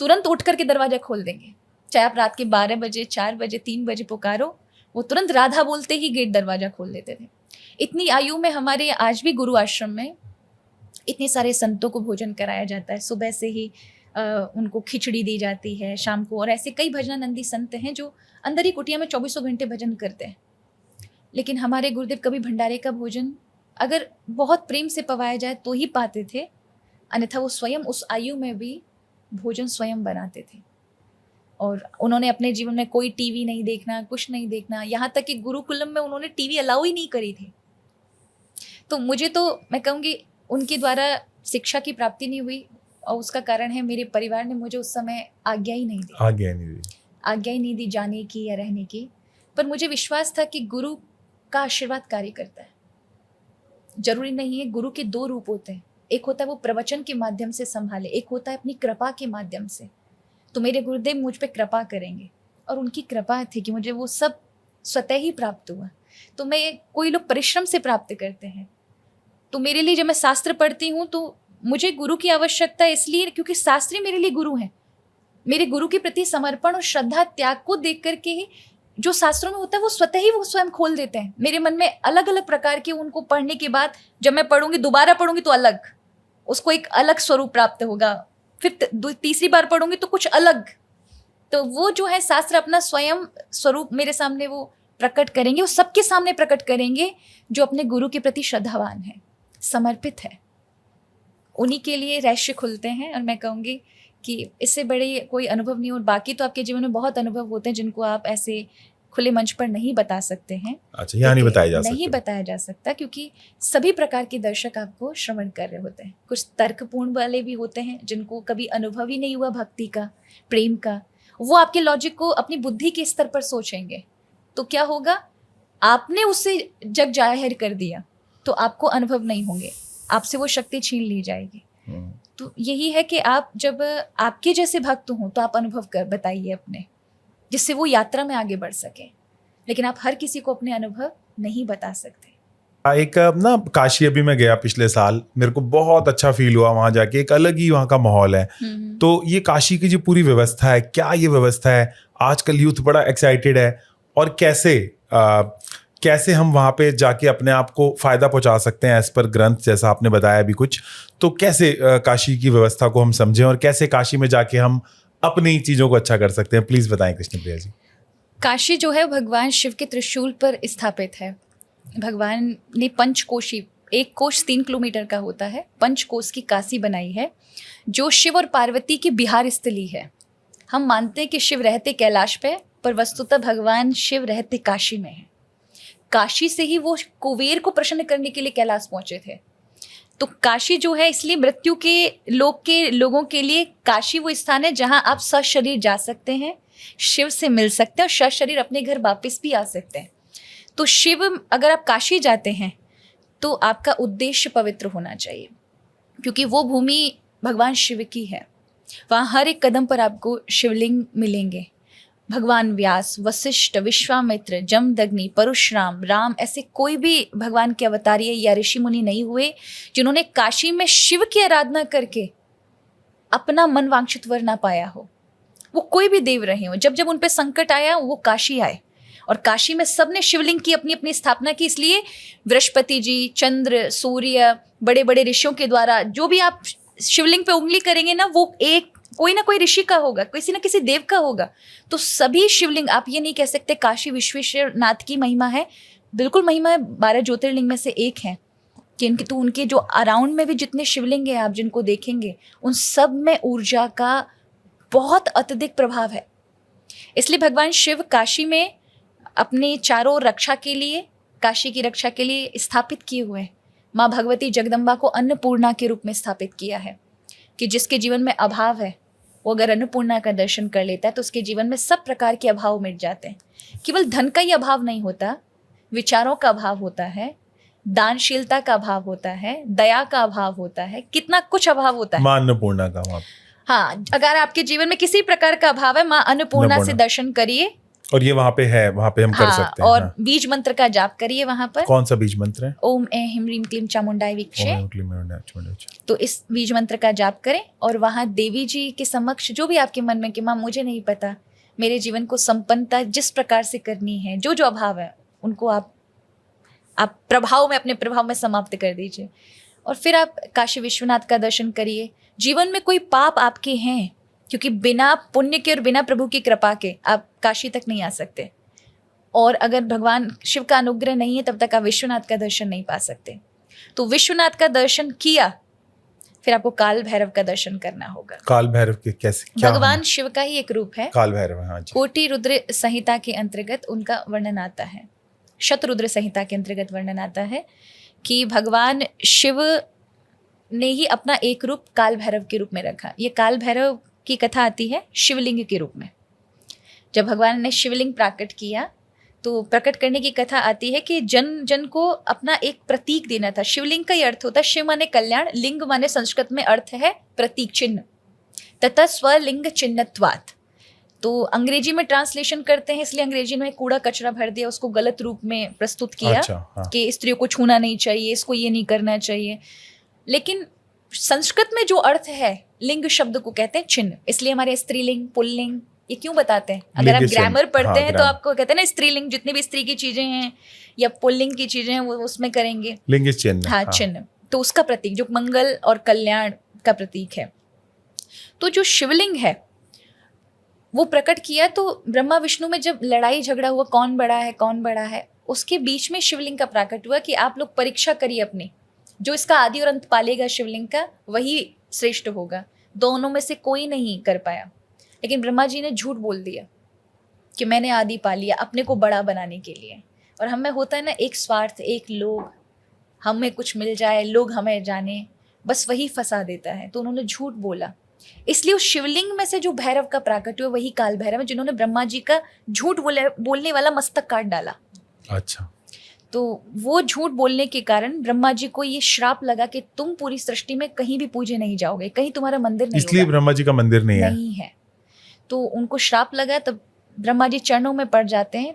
तुरंत उठ करके दरवाजा खोल देंगे। चाहे आप रात के 12 बजे, 4 बजे, 3 बजे पुकारो, वो तुरंत राधा बोलते ही गेट दरवाजा खोल देते थे। इतनी आयु में हमारे आज भी गुरु आश्रम में इतने सारे संतों को भोजन कराया जाता है। सुबह से ही उनको खिचड़ी दी जाती है, शाम को, और ऐसे कई भजनानंदी संत हैं जो अंदर ही कुटिया में 24 घंटे भजन करते हैं। लेकिन हमारे गुरुदेव कभी भंडारे का भोजन अगर बहुत प्रेम से पवाया जाए तो ही पाते थे, अन्यथा वो स्वयं उस आयु में भी भोजन स्वयं बनाते थे। और उन्होंने अपने जीवन में कोई टीवी नहीं देखना, कुछ नहीं देखना, यहाँ तक कि गुरुकुलम में उन्होंने टीवी अलाउ ही नहीं करी थी। तो मुझे तो मैं कहूँगी उनके द्वारा शिक्षा की प्राप्ति नहीं हुई, और उसका कारण है मेरे परिवार ने मुझे उस समय आज्ञा ही नहीं दी जाने की या रहने की। पर मुझे विश्वास था कि गुरु का आशीर्वाद कार्य करता है। जरूरी नहीं है, गुरु के 2 रूप होते हैं, एक होता है वो प्रवचन के माध्यम से संभाले, एक होता है अपनी कृपा के माध्यम से। तो मेरे गुरुदेव मुझ पे कृपा करेंगे, और उनकी कृपा थी कि मुझे वो सब स्वतः ही प्राप्त हुआ। तो मैं, कोई लोग परिश्रम से प्राप्त करते हैं, तो मेरे लिए जब मैं शास्त्र पढ़ती हूँ तो मुझे गुरु की आवश्यकता इसलिए क्योंकि शास्त्री मेरे लिए गुरु हैं। मेरे गुरु के प्रति समर्पण और श्रद्धा त्याग को देख करके ही जो शास्त्रों में होता है वो स्वतः ही वो स्वयं खोल देते हैं। मेरे मन में अलग अलग प्रकार के, उनको पढ़ने के बाद जब मैं पढ़ूंगी, दोबारा पढ़ूंगी तो अलग, उसको एक अलग स्वरूप प्राप्त होगा, फिर तीसरी बार पढ़ूंगी तो कुछ अलग। तो वो जो है शास्त्र अपना स्वयं स्वरूप मेरे सामने वो प्रकट करेंगे, वो सबके सामने प्रकट करेंगे जो अपने गुरु के प्रति श्रद्धावान है, समर्पित है। उन्हीं के लिए रहस्य खुलते हैं। और मैं कहूँगी कि इससे बड़े कोई अनुभव नहीं। और बाकी तो आपके जीवन में बहुत अनुभव होते हैं जिनको आप ऐसे खुले मंच पर नहीं बता सकते हैं। अच्छा, यहाँ नहीं बताया जा सकता? नहीं बताया जा सकता, क्योंकि सभी प्रकार के दर्शक आपको श्रवण कर रहे होते हैं। कुछ तर्कपूर्ण वाले भी होते हैं जिनको कभी अनुभव ही नहीं हुआ भक्ति का, प्रेम का। वो आपके लॉजिक को अपनी बुद्धि के स्तर पर सोचेंगे, तो क्या होगा, आपने उससे जग जाहिर कर दिया तो आपको अनुभव नहीं होंगे, आपसे वो शक्ति छीन ली जाएगी। तो यही है कि आप जब आपके जैसे भक्त हों तो आप अनुभव कर बताइए अपने, जिससे वो यात्रा में आगे बढ़ सके। लेकिन आप हर किसी को अपने अनुभव नहीं बता सकते। एक ना काशी अभी मैं गया पिछले साल, मेरे को बहुत अच्छा फील हुआ वहां जाके। एक अलग ही वहां का माहौल है। तो ये काशी की जो पूरी व्यवस्था है, क्या ये व्यवस्था है? आजकल यूथ बड़ा एक्साइटेड है, और कैसे हम वहां पे जाके अपने आप को फायदा पहुंचा सकते हैं एज पर ग्रंथ, जैसा आपने बताया अभी कुछ। तो कैसे काशी की व्यवस्था को हम समझें और कैसे काशी में जाके हम अपनी चीजों को अच्छा कर सकते हैं, प्लीज बताएं कृष्णप्रिया जी। काशी जो है भगवान शिव के त्रिशूल पर स्थापित है। भगवान ने पंचकोशी, एक कोश 3 किलोमीटर का होता है, पंचकोश की काशी बनाई है, जो शिव और पार्वती की बिहार स्थली है। हम मानते हैं कि शिव रहते कैलाश पे, पर वस्तुतः भगवान शिव रहते काशी में है। काशी से ही वो कुबेर को प्रसन्न करने के लिए कैलाश पहुंचे थे। तो काशी जो है, इसलिए मृत्यु के लोगों के लिए काशी वो स्थान है जहां आप सशरीर जा सकते हैं, शिव से मिल सकते हैं और सशरीर अपने घर वापस भी आ सकते हैं। तो शिव, अगर आप काशी जाते हैं तो आपका उद्देश्य पवित्र होना चाहिए, क्योंकि वो भूमि भगवान शिव की है। वहाँ हर एक कदम पर आपको शिवलिंग मिलेंगे। भगवान व्यास, वशिष्ठ, विश्वामित्र, जमदग्नि, परशुराम, राम, ऐसे कोई भी भगवान के अवतारी या ऋषि मुनि नहीं हुए जिन्होंने काशी में शिव की आराधना करके अपना मन वांछित वर ना पाया हो। वो कोई भी देव रहे हो, जब जब उन पे संकट आया वो काशी आए, और काशी में सबने शिवलिंग की अपनी अपनी स्थापना की। इसलिए बृहस्पति जी, चंद्र, सूर्य, बड़े बड़े ऋषियों के द्वारा जो भी आप शिवलिंग पे उंगली करेंगे ना, वो एक कोई ना कोई ऋषि का होगा, किसी ना किसी देव का होगा। तो सभी शिवलिंग, आप ये नहीं कह सकते काशी विश्वेश्वर नाथ की महिमा है, बिल्कुल महिमा है, 12 ज्योतिर्लिंग में से एक है। कि तो उनके जो अराउंड में भी जितने शिवलिंग हैं आप जिनको देखेंगे, उन सब में ऊर्जा का बहुत अत्यधिक प्रभाव है। इसलिए भगवान शिव काशी में अपने चारों रक्षा के लिए, काशी की रक्षा के लिए स्थापित किए हुए हैं। माँ भगवती जगदम्बा को अन्नपूर्णा के रूप में स्थापित किया है, कि जिसके जीवन में अभाव है वो अगर अन्नपूर्णा का दर्शन कर लेता है तो उसके जीवन में सब प्रकार के अभाव मिट जाते हैं। केवल धन का ही अभाव नहीं होता, विचारों का अभाव होता है, दानशीलता का अभाव होता है, दया का अभाव होता है, कितना कुछ अभाव होता है। माँ अन्नपूर्णा का अभाव। हाँ, अगर आपके जीवन में किसी प्रकार का अभाव है, माँ अन्नपूर्णा से दर्शन करिए। और ये वहाँ पे है, वहाँ पे हम कर सकते हैं। और बीज मंत्र का जाप करिए वहाँ पर। कौन सा बीज मंत्र है? ओम ऐं ह्रीं ह्रीं क्लीं चामुंडाय वीक्षे। तो इस बीज मंत्र का जाप करें और वहाँ देवी जी के समक्ष जो भी आपके मन में कि माँ मुझे नहीं पता, मेरे जीवन को संपन्नता जिस प्रकार से करनी है, जो जो अभाव है उनको आप प्रभाव में, अपने प्रभाव में समाप्त कर दीजिए। और फिर आप काशी विश्वनाथ का दर्शन करिए। जीवन में कोई पाप आपके हैं, क्योंकि बिना पुण्य के और बिना प्रभु की कृपा के आप काशी तक नहीं आ सकते, और अगर भगवान शिव का अनुग्रह नहीं है तब तक आप विश्वनाथ का दर्शन नहीं पा सकते। तो विश्वनाथ का दर्शन किया, फिर आपको काल भैरव का दर्शन करना होगा। काल भैरव के कैसे, क्या भगवान शिव का ही एक रूप है काल भैरव। हाँ जी। कोटि रुद्र संहिता के अंतर्गत उनका वर्णन आता है, शतरुद्र संहिता के अंतर्गत वर्णन आता है कि भगवान शिव ने ही अपना एक रूप काल भैरव के रूप में रखा। ये काल भैरव की कथा आती है शिवलिंग के रूप में। जब भगवान ने शिवलिंग प्रकट किया तो प्रकट करने की कथा आती है कि जन जन को अपना एक प्रतीक देना था। शिवलिंग का ही अर्थ होता है, शिव माने कल्याण, लिंग माने संस्कृत में अर्थ है प्रतीक, चिन्ह, तथा स्वलिंग चिन्हत्वात्। तो अंग्रेजी में ट्रांसलेशन करते हैं, इसलिए अंग्रेजी में कूड़ा कचरा भर दिया, उसको गलत रूप में प्रस्तुत किया। अच्छा, हाँ। कि स्त्रियों को छूना नहीं चाहिए, इसको ये नहीं करना चाहिए। लेकिन संस्कृत में जो अर्थ है, लिंग शब्द को कहते हैं चिन्ह, इसलिए हमारे स्त्रीलिंग, पुल्लिंग ये क्यों बताते हैं? अगर आप ग्रामर पढ़ते हैं तो आपको कहते हैं ना स्त्रीलिंग, जितनी भी स्त्री की चीजें हैं या पुल्लिंग की चीजें हैं वो उसमें करेंगे लिंग चिन्ह। हाँ, चिन्ह। तो उसका प्रतीक जो मंगल और कल्याण का प्रतीक है। तो जो शिवलिंग है वो प्रकट किया तो ब्रह्मा विष्णु में जब लड़ाई झगड़ा हुआ कौन बड़ा है, उसके बीच में शिवलिंग का प्रकट हुआ कि आप लोग परीक्षा करिए अपनी, जो इसका आदि और अंत पालेगा शिवलिंग का वही श्रेष्ठ होगा। दोनों में से कोई नहीं कर पाया, लेकिन ब्रह्मा जी ने झूठ बोल दिया कि मैंने आदि पा लिया अपने को बड़ा बनाने के लिए। और हमें होता है ना एक स्वार्थ, एक लोग, हमें कुछ मिल जाए, लोग हमें जाने, बस वही फंसा देता है। तो उन्होंने झूठ बोला, इसलिए उस शिवलिंग में से जो भैरव का प्राकट हुआ वही काल भैरव है, जिन्होंने ब्रह्मा जी का झूठ बोलने वाला मस्तक काट डाला। अच्छा। तो वो झूठ बोलने के कारण ब्रह्मा जी को ये श्राप लगा कि तुम पूरी सृष्टि में कहीं भी पूजे नहीं जाओगे, कहीं तुम्हारा मंदिर नहीं इसलिए होगा। ब्रह्मा जी का मंदिर नहीं है। तो उनको श्राप लगा, तब ब्रह्मा जी चरणों में पड़ जाते हैं,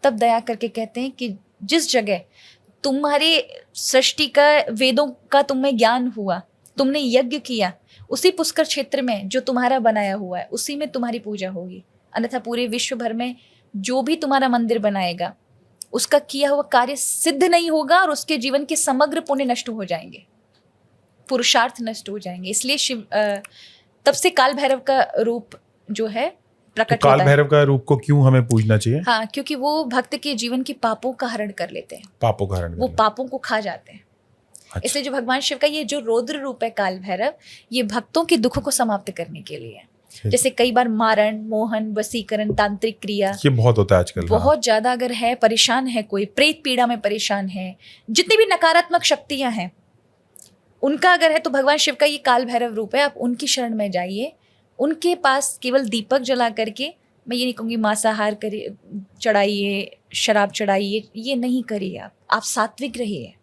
तब दया करके कहते हैं कि जिस जगह तुम्हारे सृष्टि का, वेदों का तुम्हें ज्ञान हुआ, तुमने यज्ञ किया, उसी पुष्कर क्षेत्र में जो तुम्हारा बनाया हुआ है उसी में तुम्हारी पूजा होगी, अन्यथा पूरे विश्व भर में जो भी तुम्हारा मंदिर बनाएगा उसका किया हुआ कार्य सिद्ध नहीं होगा और उसके जीवन के समग्र पुण्य नष्ट हो जाएंगे, पुरुषार्थ नष्ट हो जाएंगे। इसलिए शिव तब से काल भैरव का रूप जो है प्रकट तो होता है। काल भैरव का रूप को क्यों हमें पूजना चाहिए? हाँ, क्योंकि वो भक्त के जीवन के पापों का हरण कर लेते हैं, पापों का हरण, वो पापों को खा जाते हैं। अच्छा। इसलिए जो भगवान शिव का ये जो रौद्र रूप है काल भैरव, ये भक्तों के दुखों को समाप्त करने के लिए है। जैसे कई बार मारण, मोहन, वशीकरण, तांत्रिक क्रिया, ये बहुत होता है आजकल। बहुत ज्यादा अगर है, परेशान है कोई, प्रेत पीड़ा में परेशान है, जितनी भी नकारात्मक शक्तियां हैं उनका अगर है, तो भगवान शिव का ये काल भैरव रूप है। आप उनकी शरण में जाइए, उनके पास केवल दीपक जला करके, मैं ये नहीं कहूँगी मांसाहार करिए, चढ़ाइए, शराब चढ़ाइए, ये नहीं करिए। आप सात्विक रहिए,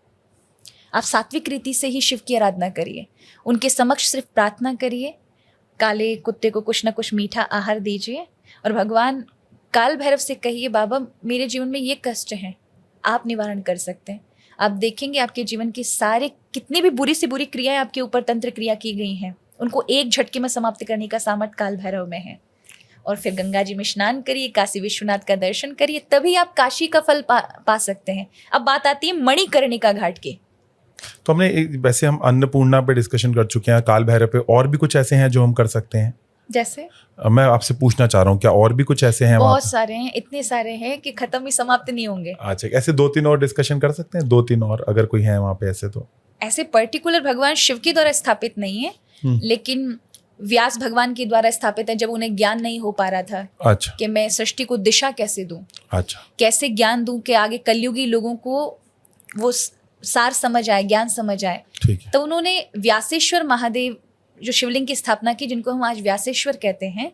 आप सात्विक रीति से ही शिव की आराधना करिए, उनके समक्ष सिर्फ प्रार्थना करिए, काले कुत्ते को कुछ ना कुछ मीठा आहार दीजिए और भगवान काल भैरव से कहिए, बाबा मेरे जीवन में ये कष्ट हैं, आप निवारण कर सकते हैं। आप देखेंगे आपके जीवन की सारे, कितनी भी बुरी से बुरी क्रियाएं आपके ऊपर तंत्र क्रिया की गई हैं, उनको एक झटके में समाप्त करने का सामर्थ्य काल भैरव में है। और फिर गंगा जी में स्नान करिए, काशी विश्वनाथ का दर्शन करिए, तभी आप काशी का फल पा सकते हैं। अब बात आती है मणिकर्णिका घाट की। तो वैसे हम अन्नपूर्णा पे डिस्कशन कर चुके हैं, काल भैरव पे और भी कुछ ऐसे हैं जो हम कर सकते हैं? जैसे मैं आपसे पूछना चाह रहा हूँ, क्या और भी कुछ ऐसे हैं? बहुत सारे हैं, इतने सारे हैं कि खत्म ही समाप्त नहीं होंगे। अच्छा, ऐसे 2-3 और डिस्कशन कर सकते हैं, 2-3 और अगर कोई है वहाँ पे ऐसे? तो ऐसे पर्टिकुलर भगवान शिव के द्वारा स्थापित नहीं है, लेकिन व्यास भगवान के द्वारा स्थापित है। जब उन्हें ज्ञान नहीं हो पा रहा था, अच्छा, कि मैं सृष्टि को दिशा कैसे दूं, अच्छा, कैसे ज्ञान दूं कि आगे कलयुगी लोगों को वो सार समझ आए, ज्ञान समझ आए, ठीक है। तो उन्होंने व्यासेश्वर महादेव जो शिवलिंग की स्थापना की, जिनको हम आज व्यासेश्वर कहते हैं,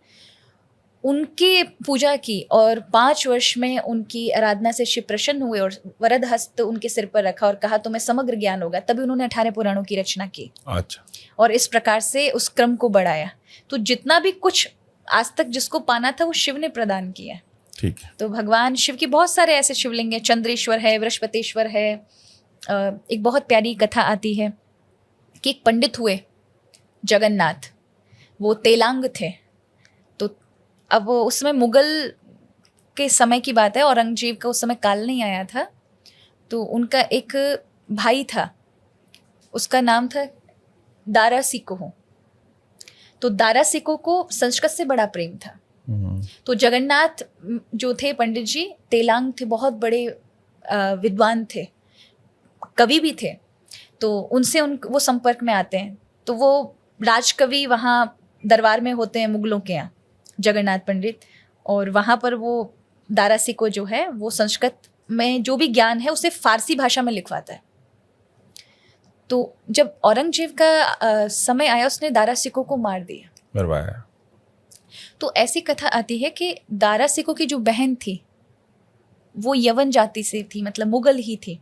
उनकी पूजा की और 5 वर्ष में उनकी आराधना से शिव प्रसन्न हुए और वरद हस्त उनके सिर पर रखा और कहा तुम्हें समग्र ज्ञान होगा। तभी उन्होंने 18 पुराणों की रचना की। अच्छा। और इस प्रकार से उस क्रम को बढ़ाया। तो जितना भी कुछ आज तक जिसको पाना था वो शिव ने प्रदान किया। ठीक है। तो भगवान शिव की बहुत सारे ऐसे शिवलिंग है, चंद्रेश्वर है, बृहस्पतेश्वर है। एक बहुत प्यारी कथा आती है कि एक पंडित हुए जगन्नाथ, वो तेलांग थे। तो अब उसमें मुगल के समय की बात है, औरंगजेब का उस समय काल नहीं आया था। तो उनका एक भाई था, उसका नाम था दारा सिकोह। तो दारा सिकोह को संस्कृत से बड़ा प्रेम था। तो जगन्नाथ जो थे पंडित जी, तेलांग थे, बहुत बड़े विद्वान थे, कवि भी थे। तो उनसे वो संपर्क में आते हैं। तो वो राजकवि वहाँ दरबार में होते हैं मुगलों के यहाँ, जगन्नाथ पंडित, और वहाँ पर वो दारा सिकोह जो है वो संस्कृत में जो भी ज्ञान है उसे फारसी भाषा में लिखवाता है। तो जब औरंगजेब का समय आया, उसने दारा सिकोह को मार दिया, मरवाया। तो ऐसी कथा आती है कि दारा सिकोह की जो बहन थी वो यवन जाति से थी, मतलब मुगल ही थी।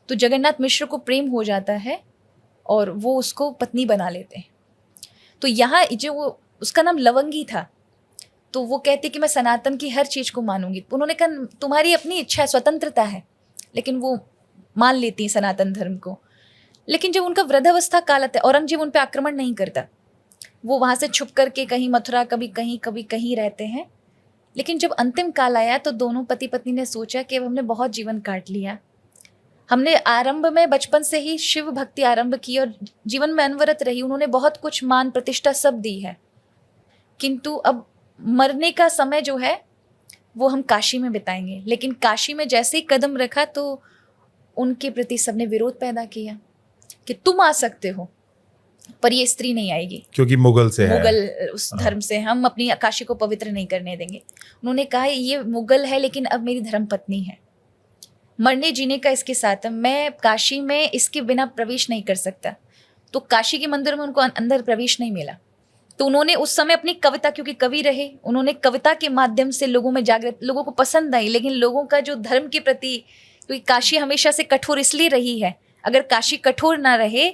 तो जगन्नाथ मिश्र को प्रेम हो जाता है और वो उसको पत्नी बना लेते हैं। तो यहाँ जो वो, उसका नाम लवंगी था, तो वो कहती कि मैं सनातन की हर चीज़ को मानूंगी। उन्होंने कहा तुम्हारी अपनी इच्छा है, स्वतंत्रता है, लेकिन वो मान लेती हैं सनातन धर्म को। लेकिन जब उनका वृद्धावस्था काल आता है, औरंगजेब उन पर आक्रमण नहीं करता, वो वहाँ से छुप करके कहीं मथुरा, कभी कहीं रहते हैं। लेकिन जब अंतिम काल आया तो दोनों पति पत्नी ने सोचा कि अब हमने बहुत जीवन काट लिया, हमने आरंभ में बचपन से ही शिव भक्ति आरंभ की और जीवन में अनवरत रही, उन्होंने बहुत कुछ मान प्रतिष्ठा सब दी है, किंतु अब मरने का समय जो है वो हम काशी में बिताएंगे, लेकिन काशी में जैसे ही कदम रखा तो उनके प्रति सबने विरोध पैदा किया कि तुम आ सकते हो पर ये स्त्री नहीं आएगी, क्योंकि मुगल से है, मुगल उस धर्म से, हम अपनी काशी को पवित्र नहीं करने देंगे। उन्होंने कहा ये मुगल है लेकिन अब मेरी धर्म पत्नी है, मरने जीने का इसके साथ है, मैं काशी में इसके बिना प्रवेश नहीं कर सकता। तो काशी के मंदिर में उनको अंदर प्रवेश नहीं मिला, तो उन्होंने उस समय अपनी कविता, क्योंकि कवि रहे, उन्होंने कविता के माध्यम से लोगों में जागृत, लोगों को पसंद आई, लेकिन लोगों का जो धर्म के प्रति, क्योंकि काशी हमेशा से कठोर इसलिए रही है, अगर काशी कठोर ना रहे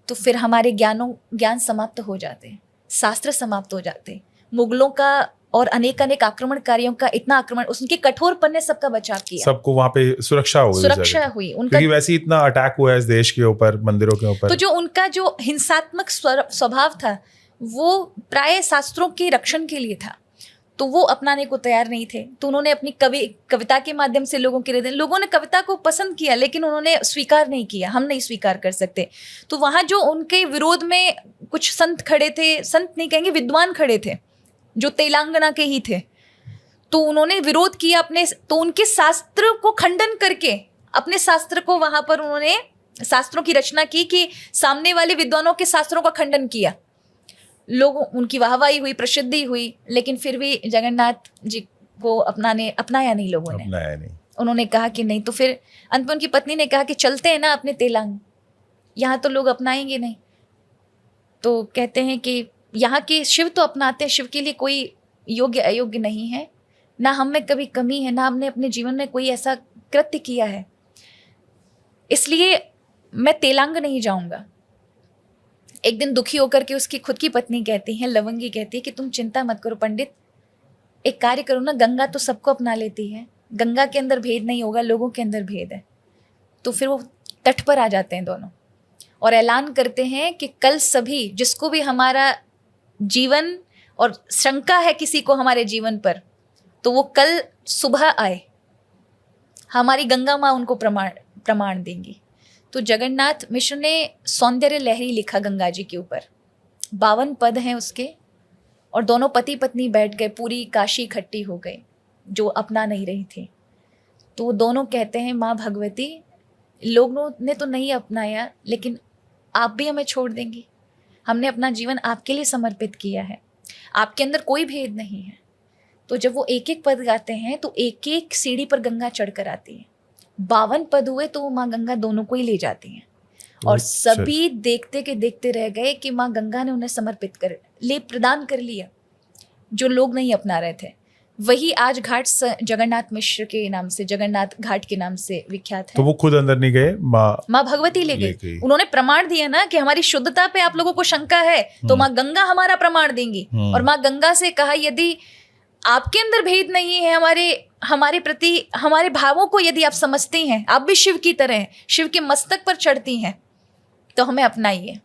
तो फिर हमारे ज्ञान समाप्त हो जाते हैं, शास्त्र समाप्त हो जाते। मुगलों का और अनेक आक्रमणकारियों का इतना आक्रमण, उनके कठोरपन ने सबका बचाव किया, सबको वहां पे सुरक्षा हुई उनका, क्योंकि वैसे ही इतना अटैक हुआ है इस देश के ऊपर, मंदिरों के ऊपर। तो जो उनका जो हिंसात्मक स्वभाव था वो प्राय शास्त्रों के रक्षण के लिए था, तो वो अपनाने को तैयार नहीं थे। तो उन्होंने अपनी कविता के माध्यम से लोगों ने कविता को पसंद किया, लेकिन उन्होंने स्वीकार नहीं किया, हम नहीं स्वीकार कर सकते। तो वहाँ जो उनके विरोध में कुछ संत खड़े थे, संत नहीं कहेंगे, विद्वान खड़े थे जो तेलंगाना के ही थे, तो उन्होंने विरोध किया अपने, तो उनके शास्त्र को खंडन करके अपने शास्त्र को, वहां पर उन्होंने शास्त्रों की रचना की कि सामने वाले विद्वानों के शास्त्रों का खंडन किया, लोगों उनकी वाहवाही हुई, प्रसिद्धि हुई, लेकिन फिर भी जगन्नाथ जी को अपनाया नहीं लोगों ने, अपनाया नहीं। उन्होंने कहा कि नहीं। तो फिर अंत में उनकी पत्नी ने कहा कि चलते हैं ना अपने तेलंग, यहाँ तो लोग अपनाएंगे नहीं। तो कहते हैं कि यहाँ के शिव तो अपनाते हैं, शिव के लिए कोई योग्य अयोग्य नहीं है, ना हम में कभी कमी है, ना हमने अपने जीवन में कोई ऐसा कृत्य किया है, इसलिए मैं तेलंग नहीं जाऊंगा। एक दिन दुखी होकर के उसकी खुद की पत्नी कहती है, लवंगी कहती है कि तुम चिंता मत करो पंडित, एक कार्य करो ना, गंगा तो सबको अपना लेती है, गंगा के अंदर भेद नहीं होगा, लोगों के अंदर भेद है। तो फिर वो तट पर आ जाते हैं दोनों और ऐलान करते हैं कि कल सभी, जिसको भी हमारा जीवन और शंका है किसी को हमारे जीवन पर, तो वो कल सुबह आए, हमारी गंगा माँ उनको प्रमाण देंगी। तो जगन्नाथ मिश्र ने सौंदर्य लहरी लिखा गंगा जी के ऊपर, 52 पद हैं उसके, और दोनों पति पत्नी बैठ गए, पूरी काशी इकट्ठी हो गई जो अपना नहीं रही थी। तो दोनों कहते हैं, माँ भगवती, लोगों ने तो नहीं अपनाया, लेकिन आप भी हमें छोड़ देंगी, हमने अपना जीवन आपके लिए समर्पित किया है, आपके अंदर कोई भेद नहीं है। तो जब वो एक एक पद गाते हैं तो एक एक सीढ़ी पर गंगा चढ़कर आती है, 52 पद हुए तो माँ गंगा दोनों को ही ले जाती हैं, और सभी देखते के देखते रह गए कि माँ गंगा ने उन्हें समर्पित प्रदान कर लिया, जो लोग नहीं अपना रहे थे। वही आज घाट जगन्नाथ मिश्र के नाम से, जगन्नाथ घाट के नाम से विख्यात है। तो वो खुद अंदर नहीं गए, माँ भगवती ले गई। उन्होंने प्रमाण दिया ना कि हमारी शुद्धता पे आप लोगों को शंका है, तो माँ गंगा हमारा प्रमाण देंगी। और माँ गंगा से कहा, यदि आपके अंदर भेद नहीं है, हमारे प्रति, हमारे भावों को यदि आप समझती हैं, आप भी शिव की तरह हैं, शिव के मस्तक पर चढ़ती हैं, तो हमें अपनाइए,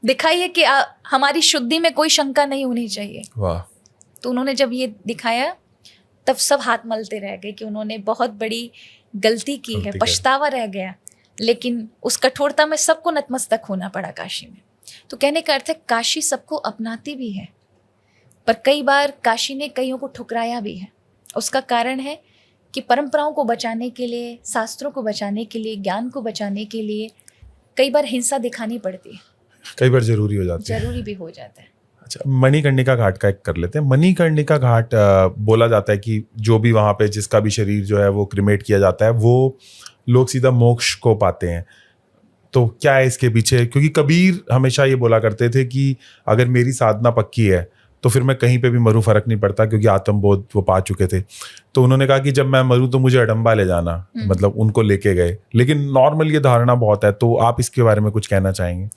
दिखाइए कि हमारी शुद्धि में कोई शंका नहीं होनी चाहिए। वाह। तो उन्होंने जब ये दिखाया तब सब हाथ मलते रह गए कि उन्होंने बहुत बड़ी गलती की है, पछतावा रह गया, लेकिन उस कठोरता में सबको नतमस्तक होना पड़ा काशी में। तो कहने का अर्थ है, काशी सबको अपनाती भी है, पर कई बार काशी ने कईयों को ठुकराया भी है। उसका कारण है कि परंपराओं को बचाने के लिए, शास्त्रों को बचाने के लिए, ज्ञान को बचाने के लिए कई बार हिंसा दिखानी पड़ती है, कई बार जरूरी हो जाती है, जरूरी भी हो जाता है। अच्छा, मणिकर्णिका घाट का एक कर लेते हैं। मणिकर्णिका घाट बोला जाता है कि जो भी वहाँ पे जिसका भी शरीर जो है वो क्रिमेट किया जाता है, वो लोग सीधा मोक्ष को पाते हैं। तो क्या है इसके पीछे? क्योंकि कबीर हमेशा ये बोला करते थे कि अगर मेरी साधना पक्की है तो फिर मैं कहीं पे भी मरूं, फर्क नहीं पड़ता, क्योंकि आत्मबोध वो पा चुके थे। तो उन्होंने कहा कि जब मैं मरूं तो मुझे अडम्बा ले जाना, मतलब उनको लेके गए। लेकिन नॉर्मल ये धारणा बहुत है, तो आप इसके बारे में कुछ कहना चाहेंगे?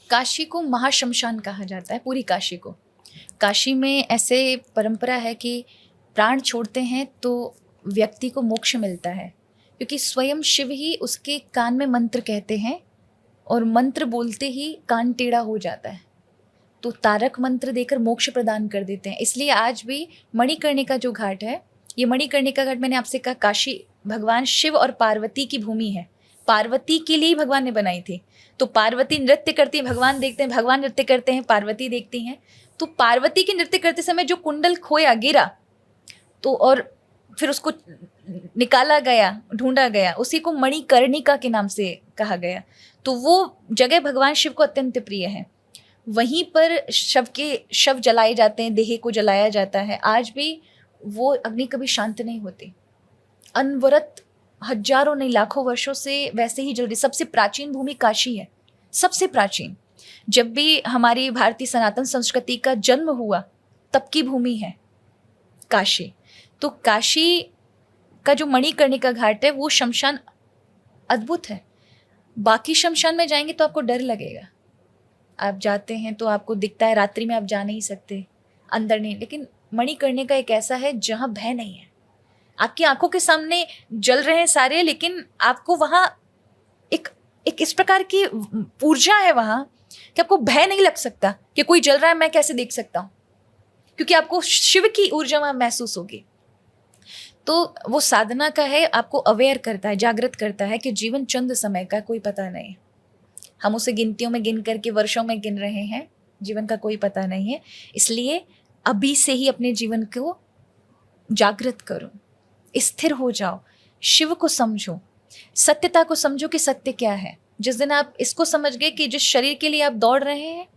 काशी को महाशमशान कहा जाता है, पूरी काशी को। काशी में ऐसे परंपरा है कि प्राण छोड़ते हैं तो व्यक्ति को मोक्ष मिलता है, क्योंकि स्वयं शिव ही उसके कान में मंत्र कहते हैं और मंत्र बोलते ही कान टेढ़ा हो जाता है, तो तारक मंत्र देकर मोक्ष प्रदान कर देते हैं। इसलिए आज भी मणिकर्णिका जो घाट है, ये मणिकर्णिका घाट, मैंने आपसे कहा काशी भगवान शिव और पार्वती की भूमि है, पार्वती के लिए ही भगवान ने बनाई थी। तो पार्वती नृत्य करती है, भगवान देखते हैं, भगवान नृत्य करते हैं, पार्वती देखती हैं। तो पार्वती के नृत्य करते समय जो कुंडल खोया गिरा, तो और फिर उसको निकाला गया, ढूंढा गया, उसी को मणिकर्णिका के नाम से कहा गया। तो वो जगह भगवान शिव को अत्यंत प्रिय है। वहीं पर शव जलाए जाते हैं, देह को जलाया जाता है। आज भी वो अग्नि कभी शांत नहीं होती, अनवरत हजारों नहीं लाखों वर्षों से वैसे ही जल रही। सबसे प्राचीन भूमि काशी है, सबसे प्राचीन। जब भी हमारी भारतीय सनातन संस्कृति का जन्म हुआ तब की भूमि है काशी। तो काशी का जो मणिकर्णिका घाट है वो शमशान अद्भुत है। बाकी शमशान में जाएंगे तो आपको डर लगेगा, आप जाते हैं तो आपको दिखता है, रात्रि में आप जा नहीं सकते, अंदर नहीं। लेकिन मणिकर्णिका एक ऐसा है जहाँ भय नहीं है। आपकी आंखों के सामने जल रहे हैं सारे, लेकिन आपको वहाँ एक इस प्रकार की ऊर्जा है वहाँ कि आपको भय नहीं लग सकता कि कोई जल रहा है मैं कैसे देख सकता हूँ, क्योंकि आपको शिव की ऊर्जा वहाँ महसूस होगी। तो वो साधना का है, आपको अवेयर करता है, जागृत करता है कि जीवन चंद समय का, कोई पता नहीं। हम उसे गिनतियों में गिन करके वर्षों में गिन रहे हैं, जीवन का कोई पता नहीं है। इसलिए अभी से ही अपने जीवन को जागृत करो, स्थिर हो जाओ, शिव को समझो, सत्यता को समझो कि सत्य क्या है। जिस दिन आप इसको समझ गए कि जिस शरीर के लिए आप दौड़ रहे हैं